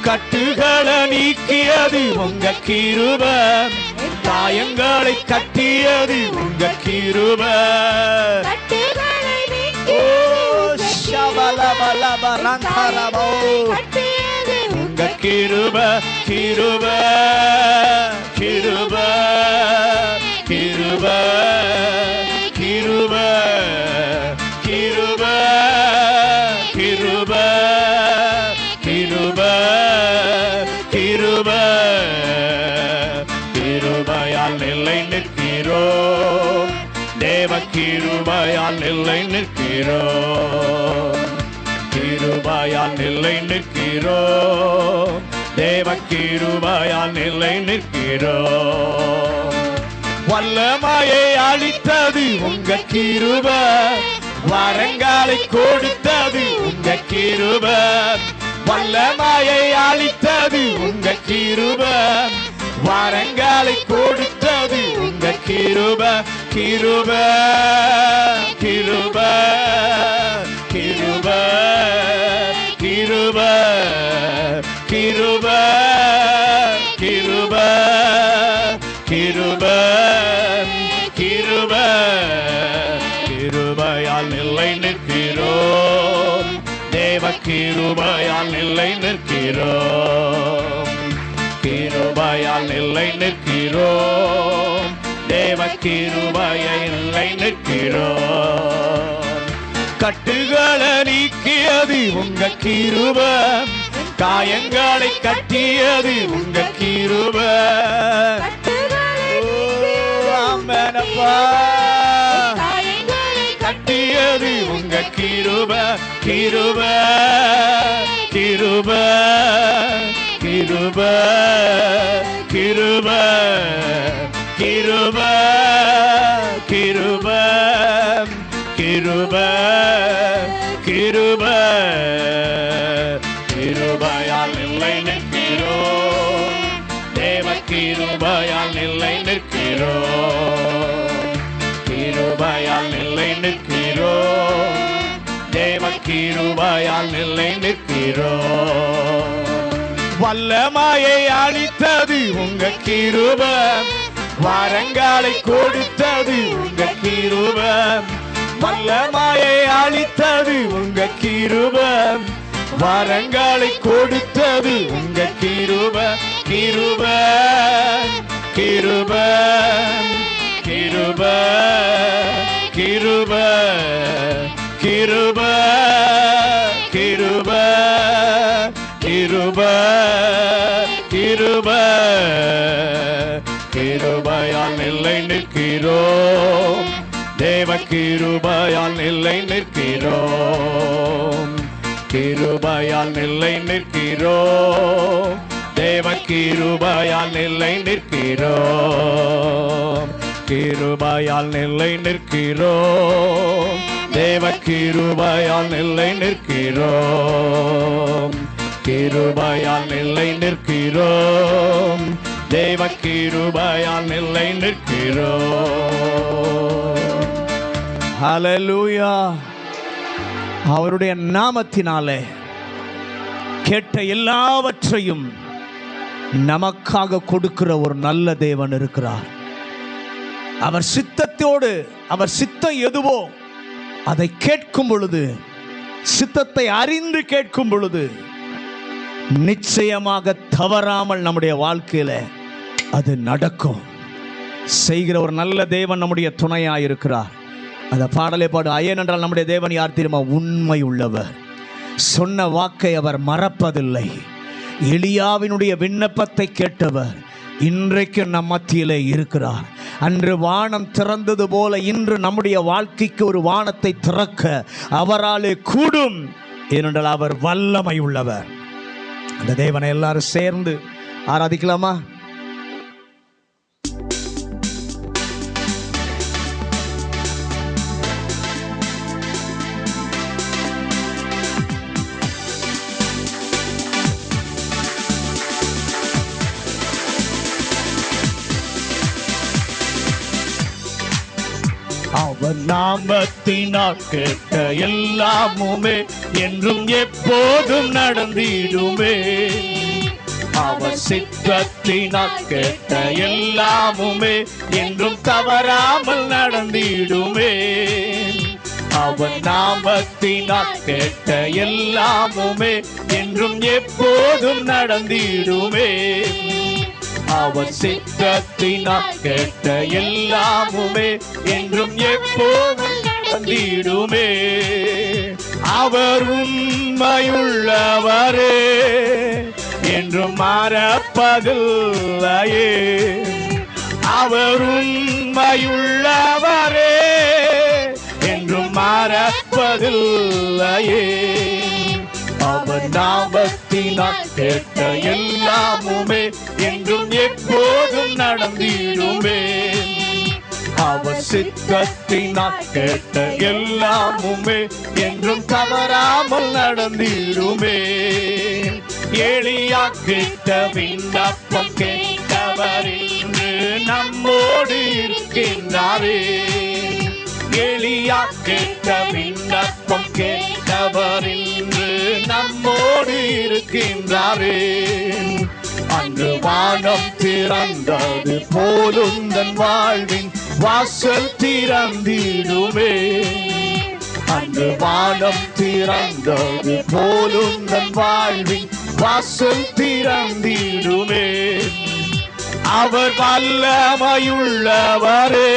கட்டுகளை நீக்கியது உங்க கிருபை. காயங்களை கட்டியது உங்க கிருபை. உங்க கிருபை. கிருபை கிருபை கிருபை கிருபை கிருபை கிருபை கிருபை கிருபை. கிருபையால் நிலை நிற்கிறோம். தேவ கிருபையால் நிலை நிற்கிறோம். கிருபையால் நிலை நிற்கிறோம். தேவ கிருபையால் நிலை நிற்கிறோம். வல்லமையை அளித்தது உங்க கிருபை. வரங்களை கொடுத்தது உங்க கிருபை. வல்லமையை அளித்தது உங்க கிருபை. வரங்களை கொடுத்தது உங்க கிருபை. கிருபை கிருபை கிருபை கிருபை கிருபை கிருபை கிருபை கிருபை. கிருபையால் நிலை நிற்கிறோம். தேவ கிருபையால் நிலை நிற்கிறோம். கிருபையால் நிலை நிற்கிறோம். தேவ கிருபையை நிலை நிற்கிறோம். கட்டுகளை நீக்கியது உங்க கிருபை. காயங்களை கட்டியது உங்க கிருபை. ஆமெனப்பா, கட்டியது உங்க கிருபை. கிருபை கிருபை கிருபை கிருபை கிருபை கிருபை கிருபை கிருபை கிருபையால் நிலை நிற்கிறோம். தேவ கிருபையால் நிலை நிற்கிறோம். கிருபையால் நிலை நிற்கிறோம். தேவ கிருபையால் நிலை நிற்கிறோம். வல்லமையை அளித்தது உங்க கிருபை. வரங்களை கொடுத்தது உங்க கிருபை. வல்லமையை அளித்தது உங்க கிருபை. வரங்களை கொடுத்தது உங்க கிருபை. கிருபை கிருபை கிருபை கிருபை கிருபை கிருபை கிருபை கிருபை கிருபையால் நிலை நிற்கிறோம். தேவ கிருபையால் நிலை நிற்கிறோம். கிருபையால் நிலை நிற்கிறோம். தேவ கிருபையால் நிலை நிற்கிறோம். கிருபையால் நிலை நிற்கிறோம். தேவ கிருபையால் நிலை நிற்கிறோம். கிருபையால் நிலை நிற்கிறோம். தேவ கிருபையால் நிலை நிற்கிறோம். ஹல்லேலூயா. அவருடைய நாமத்தினாலே கேட்ட எல்லாவற்றையும் நமக்காக கொடுக்கிற ஒரு நல்ல தேவன் இருக்கிறார். அவர் சித்தத்தோடு, அவர் சித்தம் எதுவோ அதை கேட்கும் பொழுது, சித்தத்தை அறிந்து கேட்கும் பொழுது நிச்சயமாக தவறாமல் நம்முடைய வாழ்க்கையில அது நடக்கும். செய்கிற ஒரு நல்ல தேவன் நம்முடைய துணையாயிருக்கிறார். அந்த பாடலை பாடு. ஏனென்றால் நம்முடைய தேவன் யார் தெரியுமா? உண்மை உள்ளவர். சொன்ன வாக்கை அவர் மறப்பதில்லை. எலியாவினுடைய விண்ணப்பத்தை கேட்டவர் இன்றைக்கு நம் மத்தியிலே இருக்கிறார். அன்று வானம் திறந்தது போல இன்று நம்முடைய வாழ்க்கைக்கு ஒரு வானத்தை திறக்க அவராலே கூடும். ஏனென்றால் அவர் வல்லமை உள்ளவர். அந்த தேவனை எல்லாரும் சேர்ந்து ஆராதிக்கலாமா? அவர் நாமத்தினால் கேட்ட எல்லாமுமே என்றும் எப்போதும் நடந்திடுமே. அவர் சித்தத்தினால் கேட்ட எல்லாமுமே என்றும் தவறாமல் நடந்திடுமே. அவர் நாமத்தினால் கேட்ட எல்லாமுமே என்றும் எப்போதும் நடந்திடுமே. அவர் சித்தத்தினால் கேட்ட எல்லாமுமே என்றும் எப்போதும் நடந்திடுமே. அவர் உண்மையுள்ளவரே, என்றும் மறப்பதில்லையே. அவர் உண்மையுள்ளவரே, என்றும் மறப்பதில்லையே. அவர் நாமத்தினால் கேட்ட எல்லாமுமே என்றும் எப்போதும் நடந்திடுமே. அவர் சித்தத்தினால் கேட்ட எல்லாமுமே என்றும் தவறாமல் நடந்திடுமே. எலியா கேட்ட விண்ணப்பம் கேட்டவர் இன்று நம்மோடு இருக்கின்றாரே. எலியா கேட்ட விண்ணப்பம் கேட்டவர் இன்று நம்மோடு இருக்கின்றாரே. அன்று வானம் திறந்தது போலுந்தன் வாழ்வின் வாசல் திறந்திடுமே. அன்று வானம் திறந்தது போலுந்தன் வாழ்வின் வாசல் திறந்திடுமே. அவர் வல்லமையுள்ளவரே,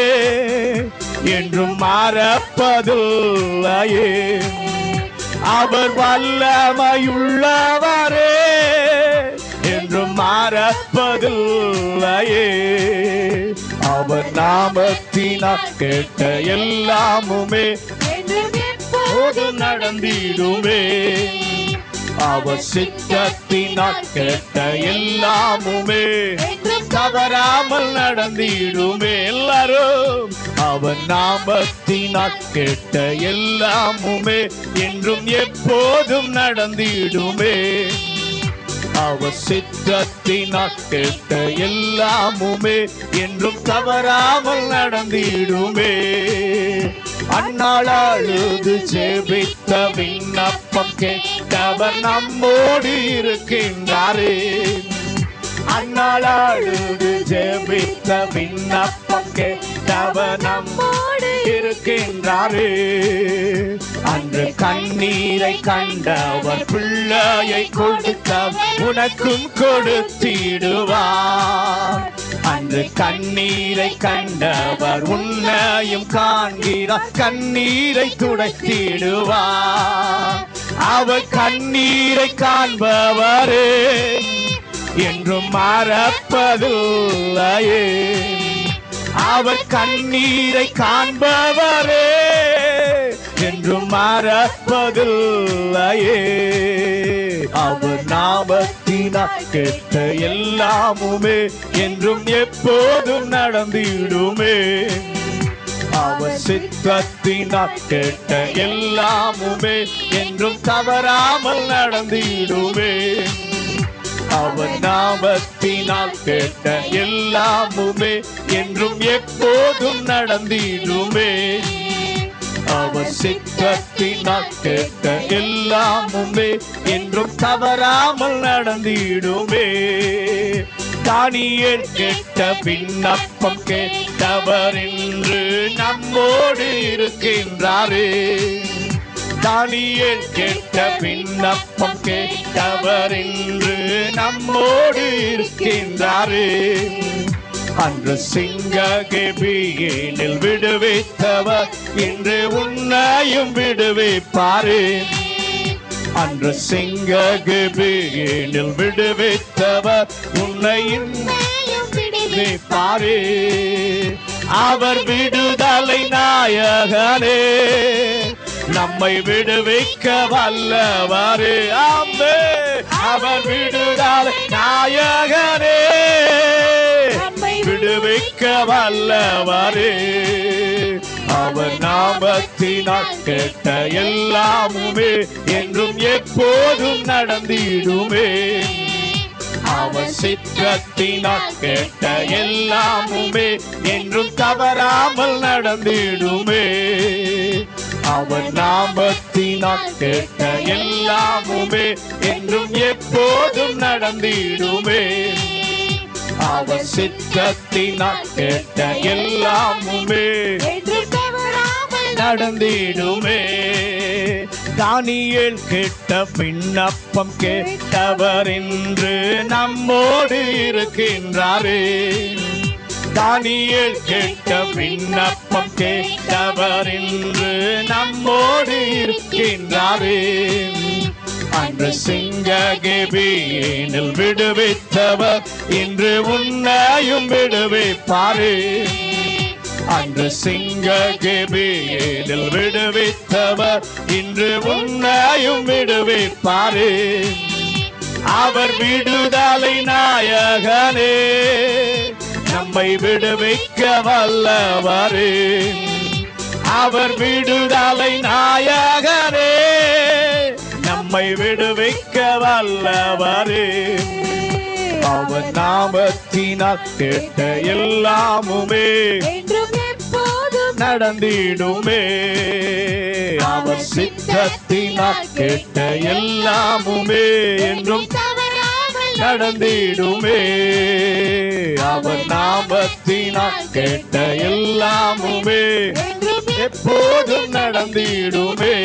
என்றும் மறப்பதில்லையே. அவர் வல்லமையுள்ளவரே, மறப்பதில்லையே. அவர் நாமத்தினால் கேட்ட எல்லாமுமே எப்போதும் நடந்திடுமே. அவர் சித்தத்தினால் கேட்ட எல்லாமுமே தவறாமல் நடந்திடுமே. எல்லாரும் அவர் நாமத்தினால் கேட்ட எல்லாமுமே என்றும் எப்போதும் நடந்திடுமே. அவர் சித்தத்தினால் கேட்ட எல்லாமுமே என்றும் தவறாமல் நடந்திடுமே. அந்நாள் அழுது ஜெபித்த விண்ணப்பம் கேட்டவர் நம்மோடு இருக்கின்றாரே. அந்நாள் அழுது ஜெபித்த விண்ணப்பம் கேட்டவர் நம்மோடு இருக்கின்றாரே. அன்று கண்ணீரை கண்டவர் பிள்ளையை கொடுத்தவர் உனக்கும் கொடுத்திடுவார். அன்று கண்ணீரை கண்டவர் உன்னையும் காண்கிறார், கண்ணீரை துடைத்திடுவார். அவர் கண்ணீரை காண்பவரே என்றும் மறப்பதில்லையே. அவர் கண்ணீரை காண்பவரே என்றும் மறப்பதில்லையே. அவர் நாமத்தினால் கேட்ட எல்லாமுமே என்றும் எப்போதும் நடந்திடுமே. அவர் சித்தத்தினால் கேட்ட எல்லாமுமே என்றும் தவறாமல் நடந்திடுமே. அவர் நாமத்தினால் கேட்ட எல்லாமுமே என்றும் எப்போதும் நடந்திடுமே. அவர் சித்தத்தினால் கேட்ட எல்லாமுமே என்றும் தவறாமல் நடந்திடுமே. தானியேல் கேட்ட விண்ணப்பம் கேட்டவர் என்று நம்மோடு இருக்கின்றாரே. தானியேல் கேட்ட விண்ணப்பம் கேட்டவர் என்று நம்மோடு இருக்கின்றாரே. அன்று சிங்க கெபியேனில் விடுவித்தவர் இன்று உன்னையும் விடுவிப்பாரே. அன்று சிங்க கெபியேனில் விடுவித்தவர் உன்னையும் விடுவிப்பாரே. அவர் விடுதலை நாயகனே, நம்மை விடுவிக்க வல்லவரே. ஆமே, அவர் விடுதலை நாயகனே, விடுவிக்க வல்லவரே. அவர் நாமத்தினால் கேட்ட எல்லாமுமே என்றும் எப்போதும் நடந்திடுமே. அவர் சித்தத்தினால் கேட்ட எல்லாமுமே என்றும் தவறாமல் நடந்திடுமே. அவர் நாமத்தினால் கேட்ட எல்லாமுமே என்றும் எப்போதும் நடந்திடுமே. அவர் சித்தத்தினால் கேட்ட எல்லாமுமே நடந்திடுமே. தானியேல் கேட்ட விண்ணப்பம் கேட்டவர் என்று நம்மோடு இருக்கின்றாரே. தானியேல் கேட்ட விண்ணப்பம் கேட்டவர் என்று நம்மோடு இருக்கின்றாரே. அன்று சிங்க கெபியேனில் விடுவித்தவர் இன்று உன்னையும் விடுவிப்பாரே. அன்று சிங்க கெபியேனில் விடுவித்தவர் இன்று உன்னையும் விடுவிப்பாரே. அவர் விடுதலை நாயகனே, நம்மை விடுவிக்க வல்லவரே. அவர் விடுதலை நாயகனே, நம்மை விடுவிக்க வல்லவரே. அவர் நாமத்தினால் கேட்ட எல்லாமுமே நடந்திடுமே. அவர் சித்தத்தினால் கேட்ட எல்லாமுமே என்றும் நடந்திடுமே. அவர் நாமத்தினால் கேட்ட எல்லாமுமே எப்போதும் நடந்திடுமே.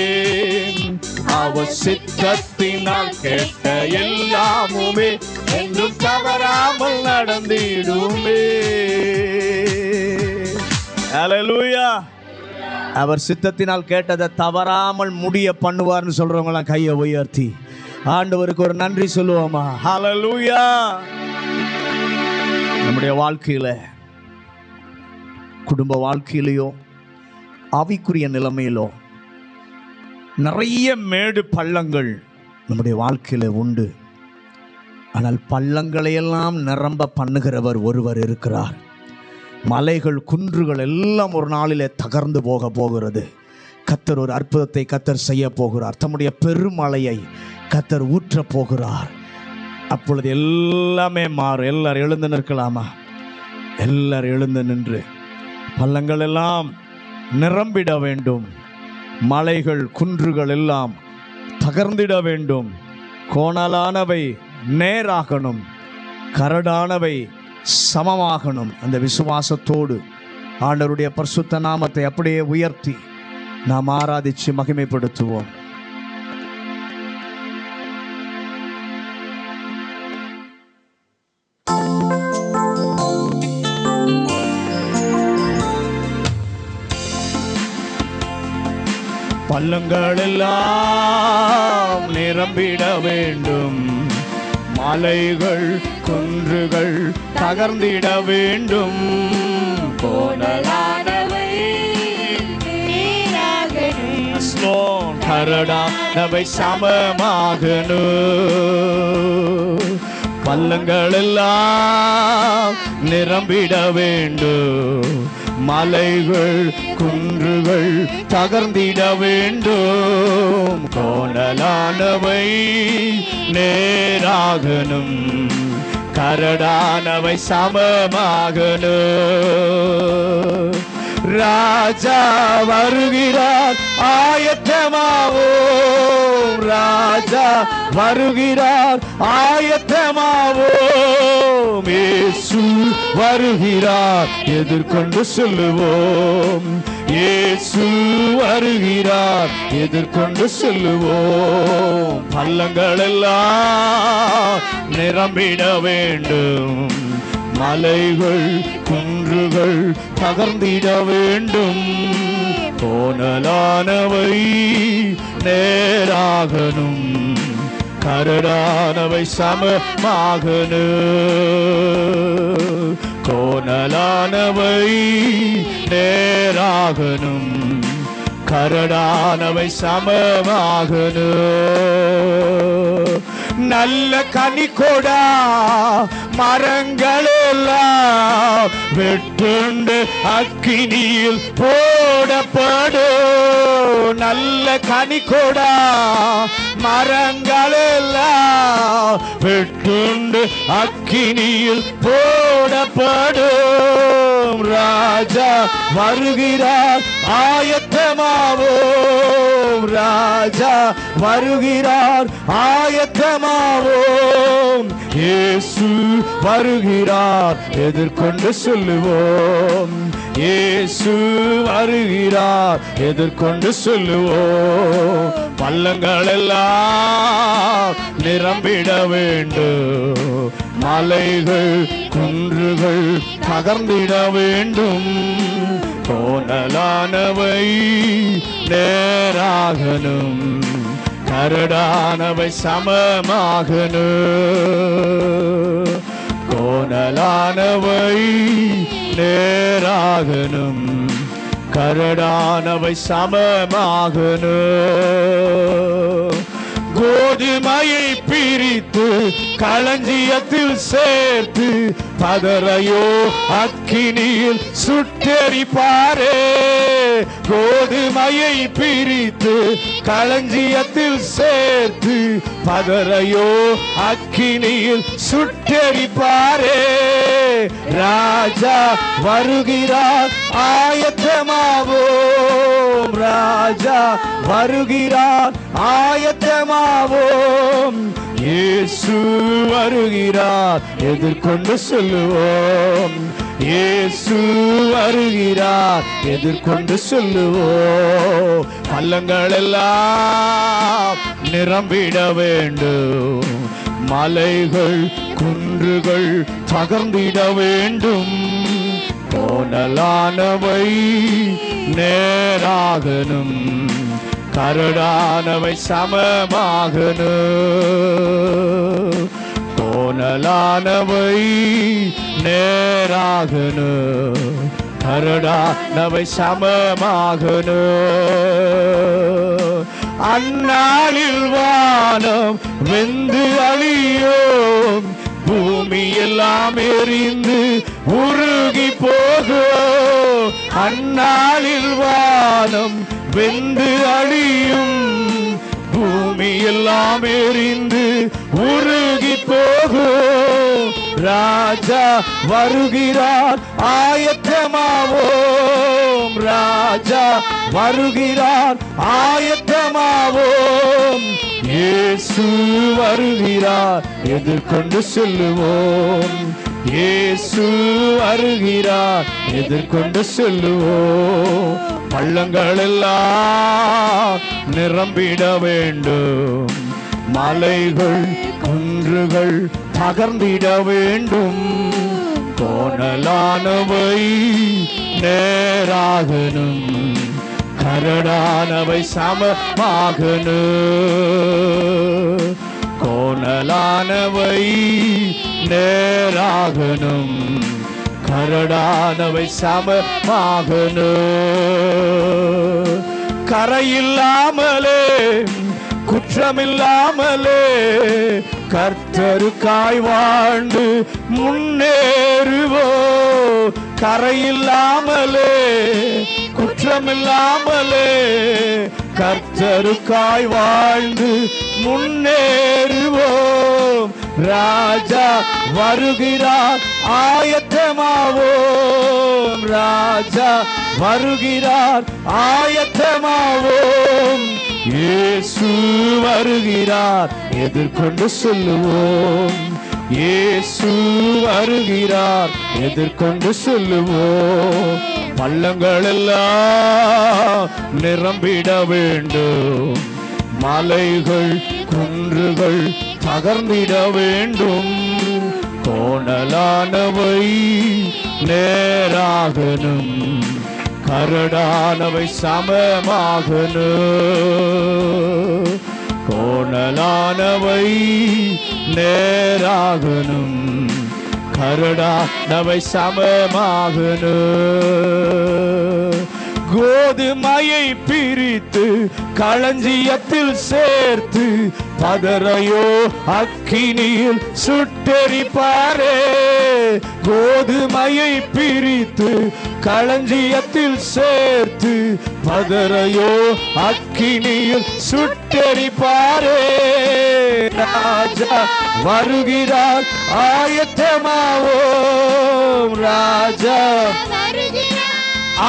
அவர் சித்தத்தினால் கேட்ட எல்லாமுமே என்றும் தவறாமல் நடந்திடுமே. ஹல்லேலூயா. அவர் சித்தத்தினால் கேட்டதை தவறாமல் முடிய பண்ணுவார்னு சொல்றவங்களாம் கையை உயர்த்தி ஆண்டவருக்கு ஒரு நன்றி சொல்லுவோமா? ஹல்லேலூயா. நம்முடைய வாழ்க்கையில, குடும்ப வாழ்க்கையிலையோ ஆவிக்குரிய நிலைமையிலோ நிறைய மேடு பள்ளங்கள் நம்முடைய வாழ்க்கையில உண்டு. ஆனால் பள்ளங்களையெல்லாம் நிரம்ப பண்ணுகிறவர் ஒருவர் இருக்கிறார். மலைகள் குன்றுகள் எல்லாம் ஒரு நாளிலே தகர்ந்து போகிறது. கர்த்தர் ஒரு அற்புதத்தை கர்த்தர் செய்ய போகிறார். தம்முடைய பெருமழையை கர்த்தர் ஊற்ற போகிறார். அப்பொழுது எல்லாமே மாறும். எல்லாரும் எழுந்து நிற்கலாமா? எல்லாரும் எழுந்து நின்று பள்ளங்கள் எல்லாம் நிரம்பிட வேண்டும். மலைகள் குன்றுகள் எல்லாம் தகர்ந்திட வேண்டும். கோணலானவை நேராகணும், கரடானவை சமமாகணும். அந்த விசுவாசத்தோடு ஆண்டவருடைய பரிசுத்த நாமத்தை அப்படியே உயர்த்தி நாம் ஆராதிச்சு மகிமைப்படுத்துவோம். பள்ளங்கள் எல்லாம் நிரம்பிட வேண்டும். மலைகள் குன்றுகள் தகர்ந்திட வேண்டும். கோணலானவை நேராகணும், கரடானவை சமமாகணும். பள்ளங்கள் எல்லாம் நிரம்பிட வேண்டும். மலைகள் குன்றுகள் தகர்ந்திட வேண்டும். கோணலானவை நேராகணும், கரடானவை சமமாகணும். ராஜா வருகிறார், ஆயத்தமாவோம். ராஜா வருகிறார், ஆயத்தமாவோம். இயேசு வருகிறார், எதிர்கொண்டு சொல்லுவோம். இயேசு வருகிறார், எதிர்கொண்டு சொல்லுவோம். பள்ளங்கள் எல்லாம் நிரம்பிட வேண்டும். மலைகள் குன்றுகள் தகர்ந்திட வேண்டும். கோணலானவை நேராகணும், கரடானவை சமமாகணும். கோணலானவை நேராகணும், கரடானவை சமமாகணும். நல்ல கனி கொடா மரங்கள் எல்லாம் வெட்டுண்டு அக்கினியில் போடப்படும். நல்ல கனி கொடா மரங்கள் எல்லாம் வெட்டுண்டு அக்கினியில் போடப்படும். ராஜா வருகிறார், ஆயத்தமாவோம். ராஜா வருகிறார், ஆயத்தமாவோம். இயேசு வருகிறார், எதிர்கொண்டு சொல்லுவோம். இயேசு வருகிறார், எதிர்கொண்டு சொல்லுவோம். பள்ளங்கள் எல்லாம் நிரம்பிட வேண்டும். மலைகள் குன்றுகள் தகர்ந்திட வேண்டும். கோணலானவை நேராகணும், கரடானவை சமமாகணும். கோணலானவை நேராகணும், கரடானவை சமமாகணும். கோதுமையை பிரித்து களஞ்சியத்தில் சேர்த்து பதரையோ அக்கினியில் சுட்டெரிப்பாரே. கோதுமையை பிரித்து களஞ்சியத்தில் சேர்த்து பதரையோ அக்கினியில் சுட்டெரிப்பாரே. ராஜா வருகிறார், ஆயத்தமாவோம். ராஜா வருகிறார், ஆயத்தமாவோம். இயேசு வருகிறார், எதிர்கொண்டு சொல்லுவோம். இயேசு வருகிறார், எதிர்கொண்டு சொல்லுவோம். பள்ளங்கள் எல்லாம் நிரம்பிட வேண்டும். மலைகள் குன்றுகள் தகர்ந்திட வேண்டும். கோணலானவை நேராகணும், கரடானவை சமமாகணும். கோணலானவை நேராகணும். கரடானவை சமமாகணும். அந்நாளில் வானம் வெந்து அழியும், பூமி எல்லாம் எரிந்து உருகி போகும். அந்நாளில் வானம் வெந்து அழியும், பூமி எல்லாம் எரிந்து உருகி போகும். ராஜா வருகிறார், ஆயத்தமாவோம். ராஜா வருகிறார், ஆயத்தமாவோம். இயேசு வருகிறார், எதிர்கொண்டு செல்லுவோம். இயேசு வருகிறார், எதிர்கொண்டு செல்லுவோம். பள்ளங்கள் எல்லாம் நிரம்பிட வேண்டும், மலைகள் குன்றுகள் தகர்ந்திட வேண்டும். கோணலானவை நேராகணும், கரடானவை சமமாகணும். கோணலானவை நேராகணும், கரடானவை சமமாகணும். கரையில்லாமலே குற்றமில்லாமலே கர்த்தருக்காய் வாழ்ந்து முன்னேறுவோ. கரையில்லாமலே குற்றமில்லாமலே கர்த்தருக்காய் வாழ்ந்து முன்னேறுவோம். ராஜா வருகிறார், ஆயத்தமாவோம். ராஜா வருகிறார், ஆயத்தமாவோம். இயேசு வருகிறார், எதிர்கொண்டு சொல்லுவோம். இயேசு வருகிறார், எதிர்கொண்டு சொல்லுவோம். பள்ளங்கள் எல்லாம் நிரம்பிட வேண்டும், மலைகள் குன்றுகள் தகர்ந்திட வேண்டும். கோணலானவை நேராகணும், கரடானவை சமமாகணும். கோணலானவை நேராகணும், கரடானவை சமமாகணும். கோதுமையை பிரித்து களஞ்சியத்தில் சேர்த்து பதரையோ அக்கினியில் சுட்டெரிப்பாரே. கோதுமையை பிரித்து களஞ்சியத்தில் சேர்த்து பதரையோ அக்கினியில் சுட்டெரிப்பாரே. ராஜா வருகிறார், ஆயத்தமாவோம். ராஜா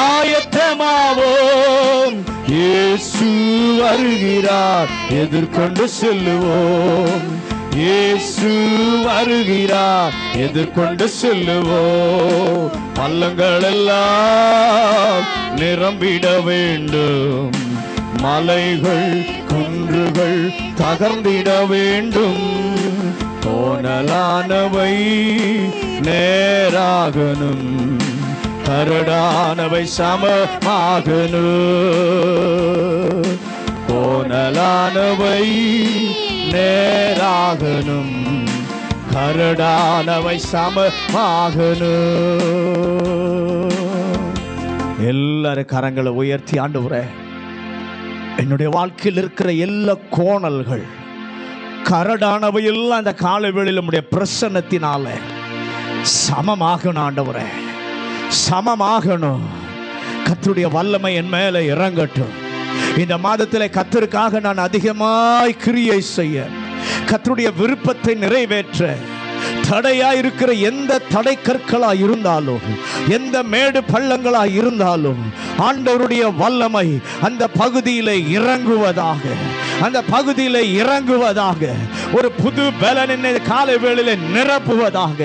ஆயத்தமாவோம். இயேசு வருகிறார், எதிர்கொண்டு செல்லுவோம். இயேசு வருகிறார், எதிர்கொண்டு செல்லுவோம். பள்ளங்கள் எல்லாம் நிரம்பிட வேண்டும், மலைகள் குன்றுகள் தகர்ந்திட வேண்டும். கோணலானவை நேராகணும், கரடானவை சமமாகணும். கோணலானவை நேராகணும், கரடானவை சமமாகணும். எல்லாரும் கரங்களை உயர்த்தி, ஆண்டவரே, என்னுடைய வாழ்க்கையில் இருக்கிற எல்லா கோணல்கள் கரடானவை எல்லாம் அந்த காலவேளையில் நம்முடைய பிரசன்னத்தினால சமமாகணும். ஆண்டவரே, சமமாகணும். கர்த்தருடைய வல்லமை என் மேலே இறங்கட்டும். இந்த மாதத்தில் கர்த்தருக்காக நான் அதிகமாய் கிரியை செய்ய, கர்த்தருடைய விருப்பத்தை நிறைவேற்ற தடையா இருக்கிற எந்த தடை கற்களா இருந்தாலும், எந்த மேடு பள்ளங்களா இருந்தாலும், ஆண்டவருடைய வல்லமை அந்த பகுதியில் இறங்குவதாக, அந்த பகுதியில் இறங்குவதாக. ஒரு புது பலன் என்னை காலை வேளையில் நிரப்புவதாக.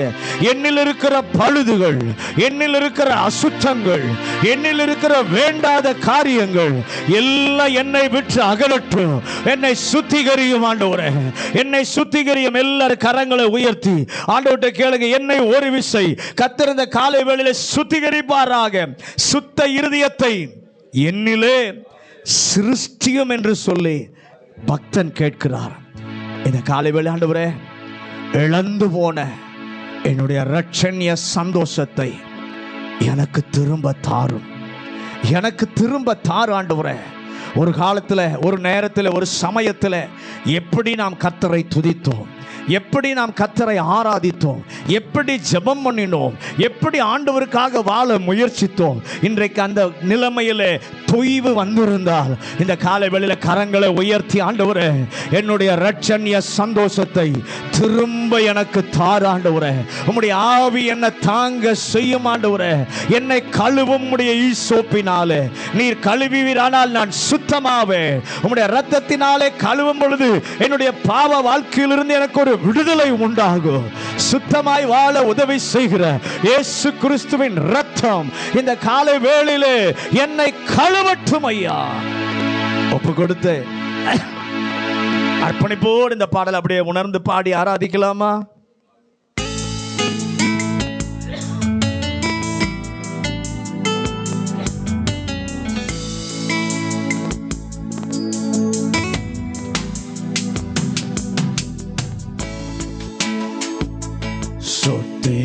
என்னில் இருக்கிற பழுதுகள், என்னில் இருக்கிற அசுத்தங்கள், என்னில் இருக்கிற வேண்டாத காரியங்கள் எல்லாம் என்னை விட்டு அகலட்டும். என்னை சுத்திகரியும் ஆண்டவரே, என்னை சுத்திகரியும். எல்லாரும் கரங்களை உயர்த்தி ஆண்டவர்கிட்ட கேளுங்க. என்னை ஒரு விசை கர்த்தர் இந்த காலை வேளையில் சுத்திகரிப்பாராக. சுத்த இருதயத்தை என்னிலே சிருஷ்டியும் என்று சொல்லி பக்தன் கேட்கிறார். இந்த காலை வேளை ஆண்டவரே, இழந்து போன என்னுடைய இரட்சணிய சந்தோஷத்தை எனக்கு திரும்ப தாரும், எனக்கு திரும்ப தாரு ஆண்டவரே. ஒரு காலத்தில், ஒரு நேரத்தில், ஒரு சமயத்தில் எப்படி நாம் கர்த்தரை துதித்தோம், எப்படி நாம் கர்த்தரை ஆராதித்தோம், எப்படி ஜெபம் பண்ணினோம், எப்படி ஆண்டவருக்காக வாழ முயற்சித்தோம். இன்றைக்கு அந்த நிலைமையிலே தொய்வு வந்திருந்தால் இந்த காலை வேளையில கரங்களை உயர்த்தி, ஆண்டவரே என்னுடைய இரட்சணிய சந்தோஷத்தை திரும்ப எனக்கு தாரு ஆண்டவரே. உம்முடைய ஆவி என்னை தாங்க செய்யும் ஆண்டவரே. என்னை கழுவும் உம்முடைய ஈசோப்பினாலே. நீர் கழுவிவீரானால் நான் சுத்தமாவே. உம்முடைய இரத்தத்தினாலே கழுவும் பொழுது என்னுடைய பாவ வாழ்க்கையிலிருந்து எனக்கு ஒரு விடுதலை உண்டாகும். சுத்தமாய் வாழ உதவி செய்கிற இயேசு கிறிஸ்துவின் இரத்தம் இந்த காலை வேளையிலே என்னை கழுவட்டும் ஐயா. ஒப்பு கொடுத்து அர்ப்பணிப்போடு இந்த பாடல் அப்படியே உணர்ந்து பாடி ஆராதிக்கலாமா?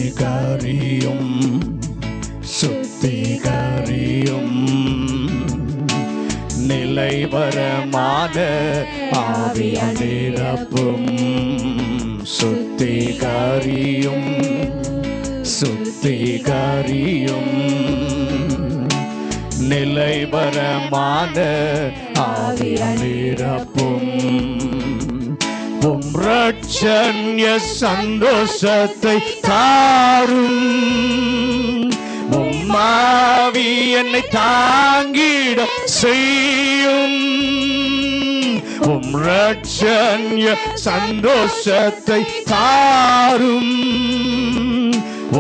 சுத்திகரியும் சுத்திகரியும் நிலைவரமான ஆவியால் நிரப்பும். சுத்திகரியும் சுத்திகரியும் நிலைவரமான ஆவியால் நிரப்பும். உம் இரட்சணிய சந்தோஷத்தை தாரும். உம் ஆவி என்னை தாங்கிட செய்யும். உம் இரட்சணிய சந்தோஷத்தை தாரும்.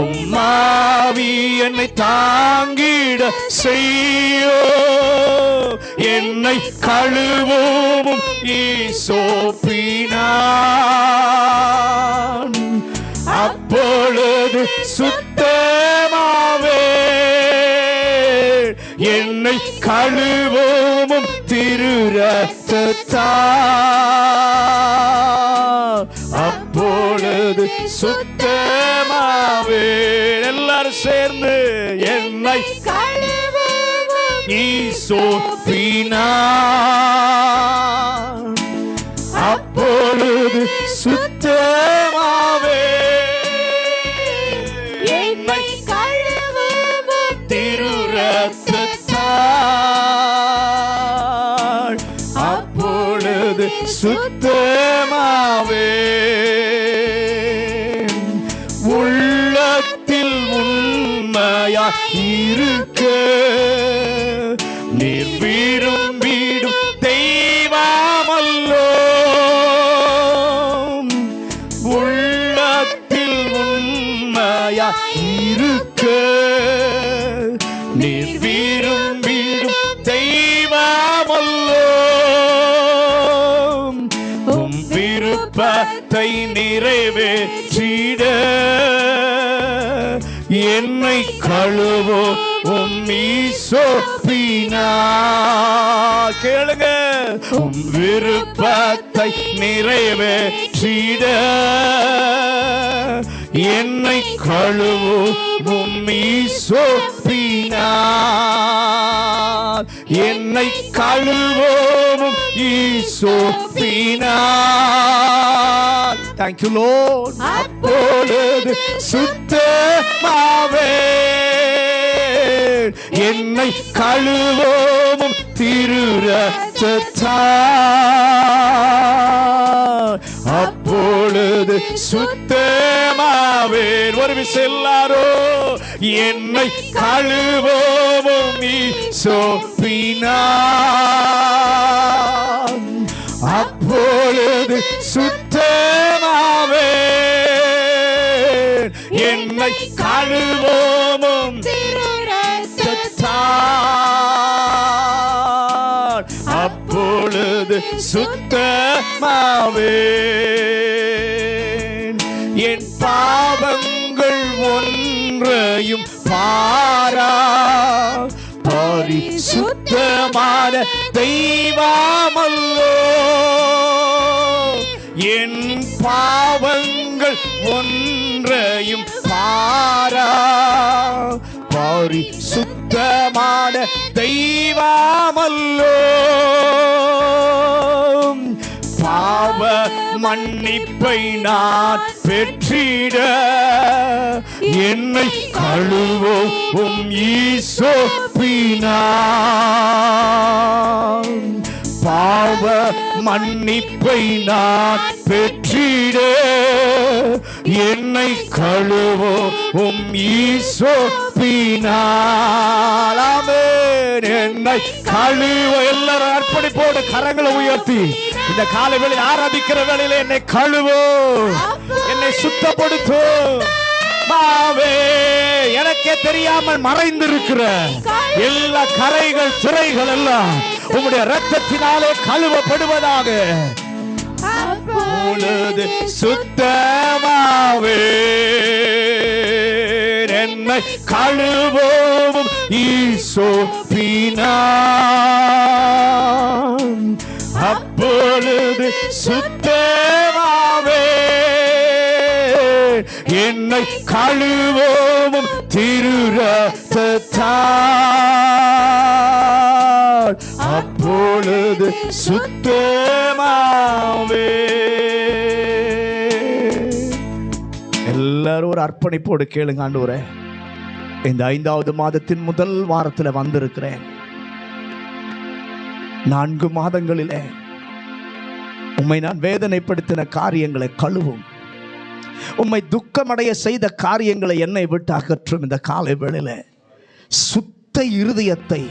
உம் ஆவி என்னை தாங்கிட செய்யும். என்னை கழுவும் ஈசோப்பினான். அப்பொழுது சுத்தமாவே. என்னை கழுவும் திரு இரத்தத்தால். அப்பொழுது சுத்தமாவே. எல்லாரும் சேர்ந்து என்னை ஈசோப்பினான். அப்பொழுது சுத்தமாவே. என்னை கழுவும் திரு இரத்தத்தால். அப்பொழுது சுத்தமாவே. உள்ளத்தில் உண்மையா இருக்க நீர் விரும்பிடும் தெய்வமல்லோ. உள்ளத்தில் உண்மையா இருக்க நீர் விரும்பிடும் தெய்வமல்லோ. உம் விருப்பத்தை நிறைவேற்றிட என்னை கழுவோ உம் ஈசோப்பினான். கேளுங்க. உம் விருப்பத்தை நிறைவேற்றிட என்னை கழுவோ உம் ஈசோப்பினான். என்னை கழுவோம் ஈசோப்பினான். Thank you Lord. அப்பொழுது சுத்தமாவே. என்னை கழுவோம் திரு இரத்தத்தால். அப்பொழுது சுத்தமாவே. ஒரு விஷயம் எல்லாரோ என்னை கழுவோம் ஈசோப்பினான். அப்பொழுது சுத்தமாவே. என்னை கழுவோம் திரு இரத்தத்தால். அப்பொழுது சுத்தமாவே. என் பாவங்கள் ஒன்றையும் பாரா பரிசுத்தமான தெய்வமல்லோ. என் பாவங்கள் ஒன்றையும் பரிசுத்தமான தெய்வமல்லோ. பாவ மன்னிப்பை நான் பெற்றிட என்னை கழுவும் ஈசோப்பினான். பாவ மன்னிப்பை நான் பெற்றிட என்னை கழுவும் ஈசோப்பினான். ஆமென். என்னை கழுவ எல்லாரும் அர்ப்பணிப்போடு கரங்களை உயர்த்தி இந்த காலை வேளையில் ஆராதிக்கிற வேளையில என்னை கழுவோ, என்னை சுத்தப்படுத்தோ. எனக்கே தெரியாமல் மறைந்திருக்கிற எல்லா கரைகள் திரைகள் எல்லாம் உம்முடைய இரத்தத்தினாலே கழுவப்படுவதாக. அப்பொழுது சுத்தமாவே என்னை கழுவோம் ஈசோப்பினான். அப்பொழுது சுத்தமாவே என்னை கழுவோம் திரு இரத்தத்தால். அப்பொழுது சுத்தமாவே. எல்லாரும் ஒரு அர்ப்பணிப்போடு கேளுங்க. ஆண்டவரே, இந்த 5வது மாதத்தின் முதல் வாரத்தில் வந்திருக்கிறேன். 4 மாதங்களிலே உம்மை நான் வேதனைப்படுத்தின காரியங்களை கழுவும், உம்மை துக்கமடைய செய்த காரியங்களை என்னை விட்டு அகற்றும். இந்த காலை வேளையில சுத்த இருதயத்தை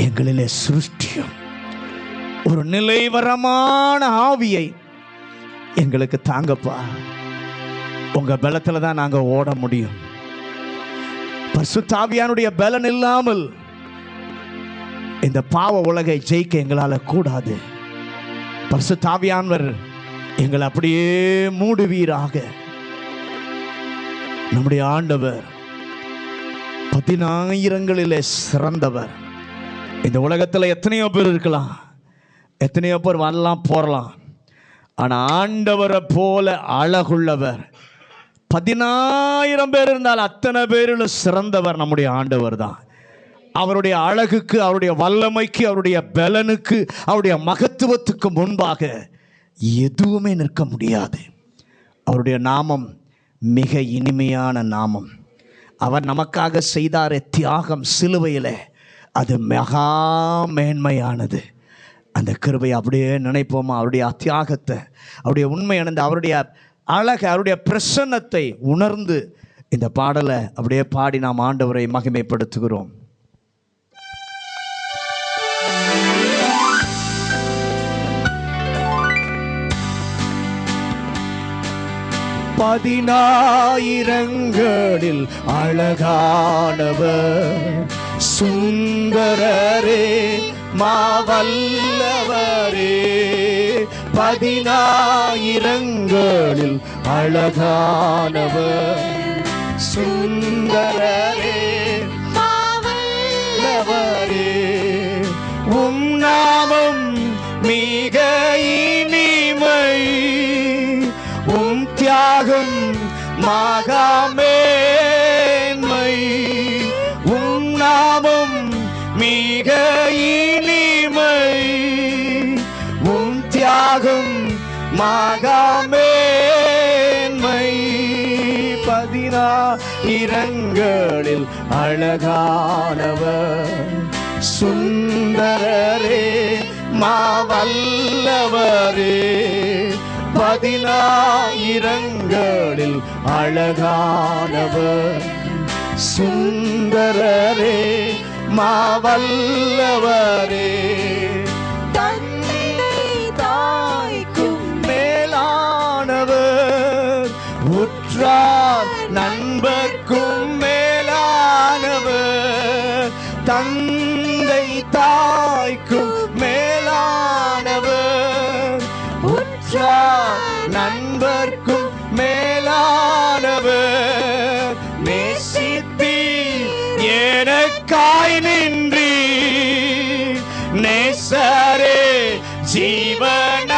எங்களிலே சிருஷ்டியும், ஒரு நிலைவரமான ஆவியை எங்களுக்கு தாங்கப்பா. உங்க பலத்துல தான் நாங்க ஓட முடியும். பரிசுத்த ஆவியானுடைய பலன் இல்லாமல் இந்த பாவ உலகை ஜெயிக்க எங்களால கூடாது. பரிசுத்த ஆவியானவர் எங்களை அப்படியே மூடுவீராக. நம்முடைய ஆண்டவர் 10,000ங்களிலே சிறந்தவர். இந்த உலகத்தில் எத்தனையோ பேர் இருக்கலாம், எத்தனையோ பேர் வரலாம் போறலாம். ஆனா ஆண்டவரை போல அழகுள்ளவர் 10,000 பேர் இருந்தால் அத்தனை பேரிலும் சிறந்தவர் நம்முடைய ஆண்டவர் தான். அவருடைய அழகுக்கு, அவருடைய வல்லமைக்கு, அவருடைய பலனுக்கு, அவருடைய மகத்துவத்துக்கு முன்பாக எதுவுமே நிற்க முடியாது. அவருடைய நாமம் மிக இனிமையான நாமம். அவர் நமக்காக செய்தாரே தியாகம் சிலுவையில், அது மகா மேன்மையானது. அந்த கிருபையை அப்படியே நினைப்போமா? அவருடைய தியாகத்தை, அவருடைய உண்மையானது, அவருடைய அழகை, அவருடைய பிரசன்னத்தை உணர்ந்து இந்த பாடலை அப்படியே பாடி நாம் ஆண்டவரை மகிமைப்படுத்துகிறோம். பதினாயிரங்களில் அழகானவர், சுந்தரரே மாவல்லவரே. 10,000ங்களில் அழகானவர், சுந்தரரே மாவல்லவரே. உம் நாமம் மிக இனிமை, உம் தியாகம் மகாமேன்மை. உம் நாமம் மிக இனிமை, உம் தியாகம் மகாமேன்மை. 10,000ங்களில் அழகானவர், சுந்தரரே மாவல்லவரே. 10,000ங்களில் அழகானவர், சுந்தரரே மாவல்லவரே. தந்தை தாய்க்கும் மேலானவர், உற்றார் நண்பர்க்கும் மேலானவர். தந்தை தாய்க்கும் மேலானவர், உற்றார் நண்பர்க்கும் மேலானவர். நேசித்தீர் எனக்காய் நின்றீர், நேசரே ஜீவநாதனே.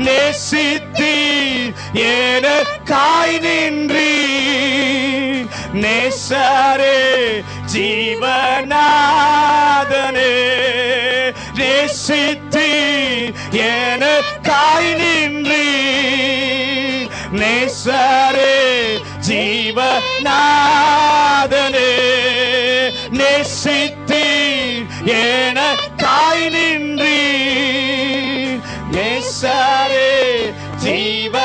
நேசித்தீர் எனக்காய் நின்றீர், நேசரே ஜீவநாதனே நேசித்து எனக்காய் நின்றி நேசரே ஜீவநாதனே நேசித்து எனக்காய் நின்றி நேசரே ஜீவநாதனே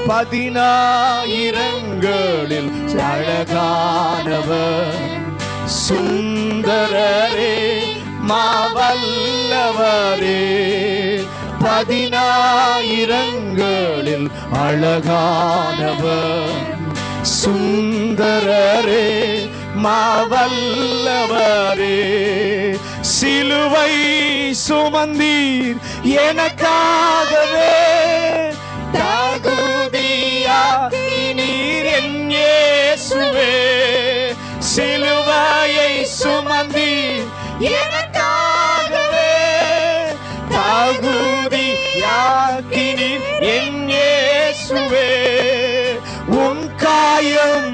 10,000ங்களில் அழகானவர் சுந்தரரே மாவல்லவரே 10,000ங்களில் அழகானவர் சுந்தரரே மாவல்லவரே சிலுவை சுமந்தீர் எனக்காகவே தகுதியாக்கினீர் என் இயேசுவே சிலுவையை சுமந்தீர் எனக்காகவே தகுதியாக்கினீர் என் இயேசுவே உன் காயம்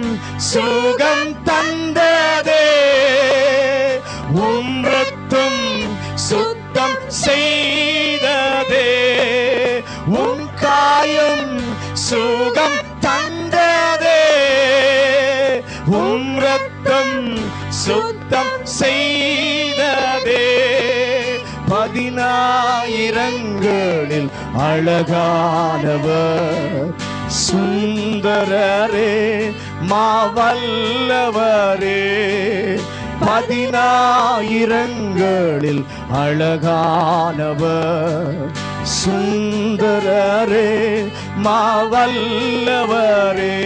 சுகம் தந்ததே உன் ரத்தம் சுத்தம் செய்ததே உன் காயம் சுகம் தந்ததே உன் ரத்தம் சுத்தம் செய்ததே 10,000ங்களில் அழகானவர் சுந்தரரே மாவல்லவரே 10,000ங்களில் அழகானவர் சுந்தரரே மாவல்லவரே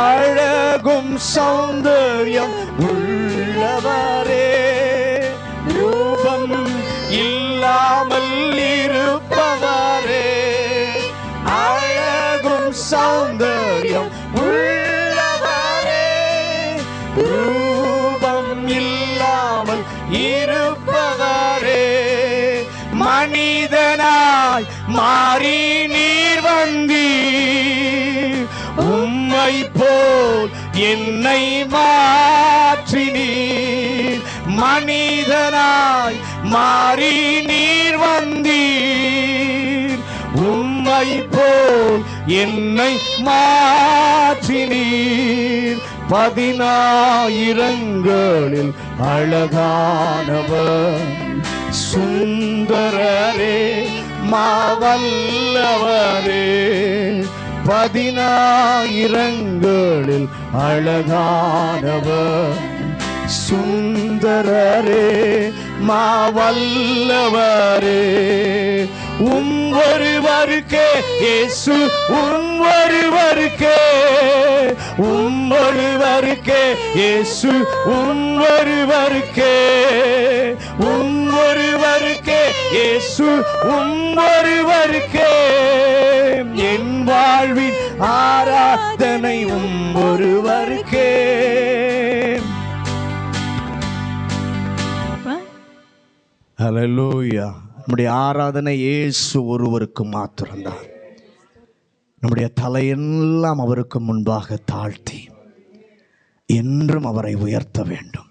அழகும் சௌந்தர்யம் உள்ளவரே ரூபம் இல்லாமல் இருப்பவரே அழகும் சௌந்தர்யம் உள்ளவரே ரூபம் இல்லாமல் இருப்பவரே மனிதனாய் மாறி நீர் வந்தீர் உம்மை போல் என்னை மாற்றினீர் மனிதனாய் மாறி நீர் வந்தீர் உம்மை போல் என்னை மாற்றினீர் 10,000ங்களில் அழகானவர் சுந்தரரே மாவல்லவரே 10,000ங்களில் அழகானவர் சுந்தரரே மாவல்லவரே ஒருவருக்கே இயேசு ஒருவருக்கே இயேசு ஒருவருக்கே இயேசு ஒருவருக்கே என் வாழ்வின் ஆராதனை ஒருவருக்கே ஹல்லேலூயா. நம்முடைய ஆராதனை இயேசு ஒருவருக்கு மாத்திரம்தான். நம்முடைய தலையெல்லாம் அவருக்கு முன்பாக தாழ்த்தி என்றும் அவரை உயர்த்த வேண்டும்.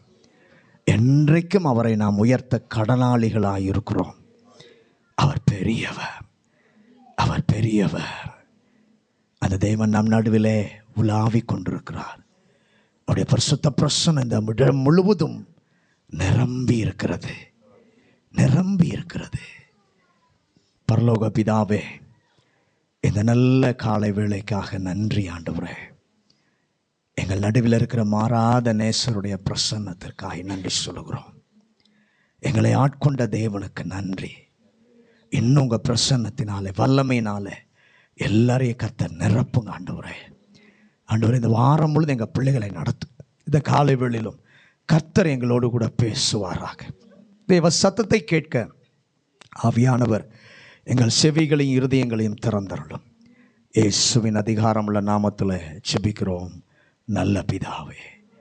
என்றைக்கும் அவரை நாம் உயர்த்த கடனாளிகளாக இருக்கிறோம். அவர் பெரியவர், அவர் பெரியவர். அந்த தேவன் நம் நடுவிலே உலாவிக் கொண்டிருக்கிறார். அவருடைய பரிசுத்த பிரசன்னம் இந்த இடம் முழுவதும் நிரம்பி இருக்கிறது, நிரம்பி இருக்கிறது. பரலோக பிதாவே, இந்த நல்ல காலை வேளைக்காக நன்றி ஆண்டவரே. எங்கள் நடுவில் இருக்கிற மாறாத நேசருடைய பிரசன்னத்திற்காக நன்றி சொல்லுகிறோம். எங்களை ஆட்கொண்ட தேவனுக்கு நன்றி. இன்னும் உங்கள் பிரசன்னத்தினாலே வல்லமையினாலே எல்லாரையும் கர்த்தர் நிரப்புங்க ஆண்டவரே. ஆண்டவரே, இந்த வாரம் முழுது எங்கள் பிள்ளைகளை நடத்து. இந்த காலை வேளையிலும் கர்த்தர் எங்களோடு கூட பேசுவாராக. தேவ சத்தத்தை கேட்க ஆவியானவர் எங்கள் செவிகளையும் இருதயங்களையும் திறந்தருளும். இயேசுவின் அதிகாரமுள்ள நாமத்தில் ஜெபிக்கிறோம் நல்ல பிதாவே.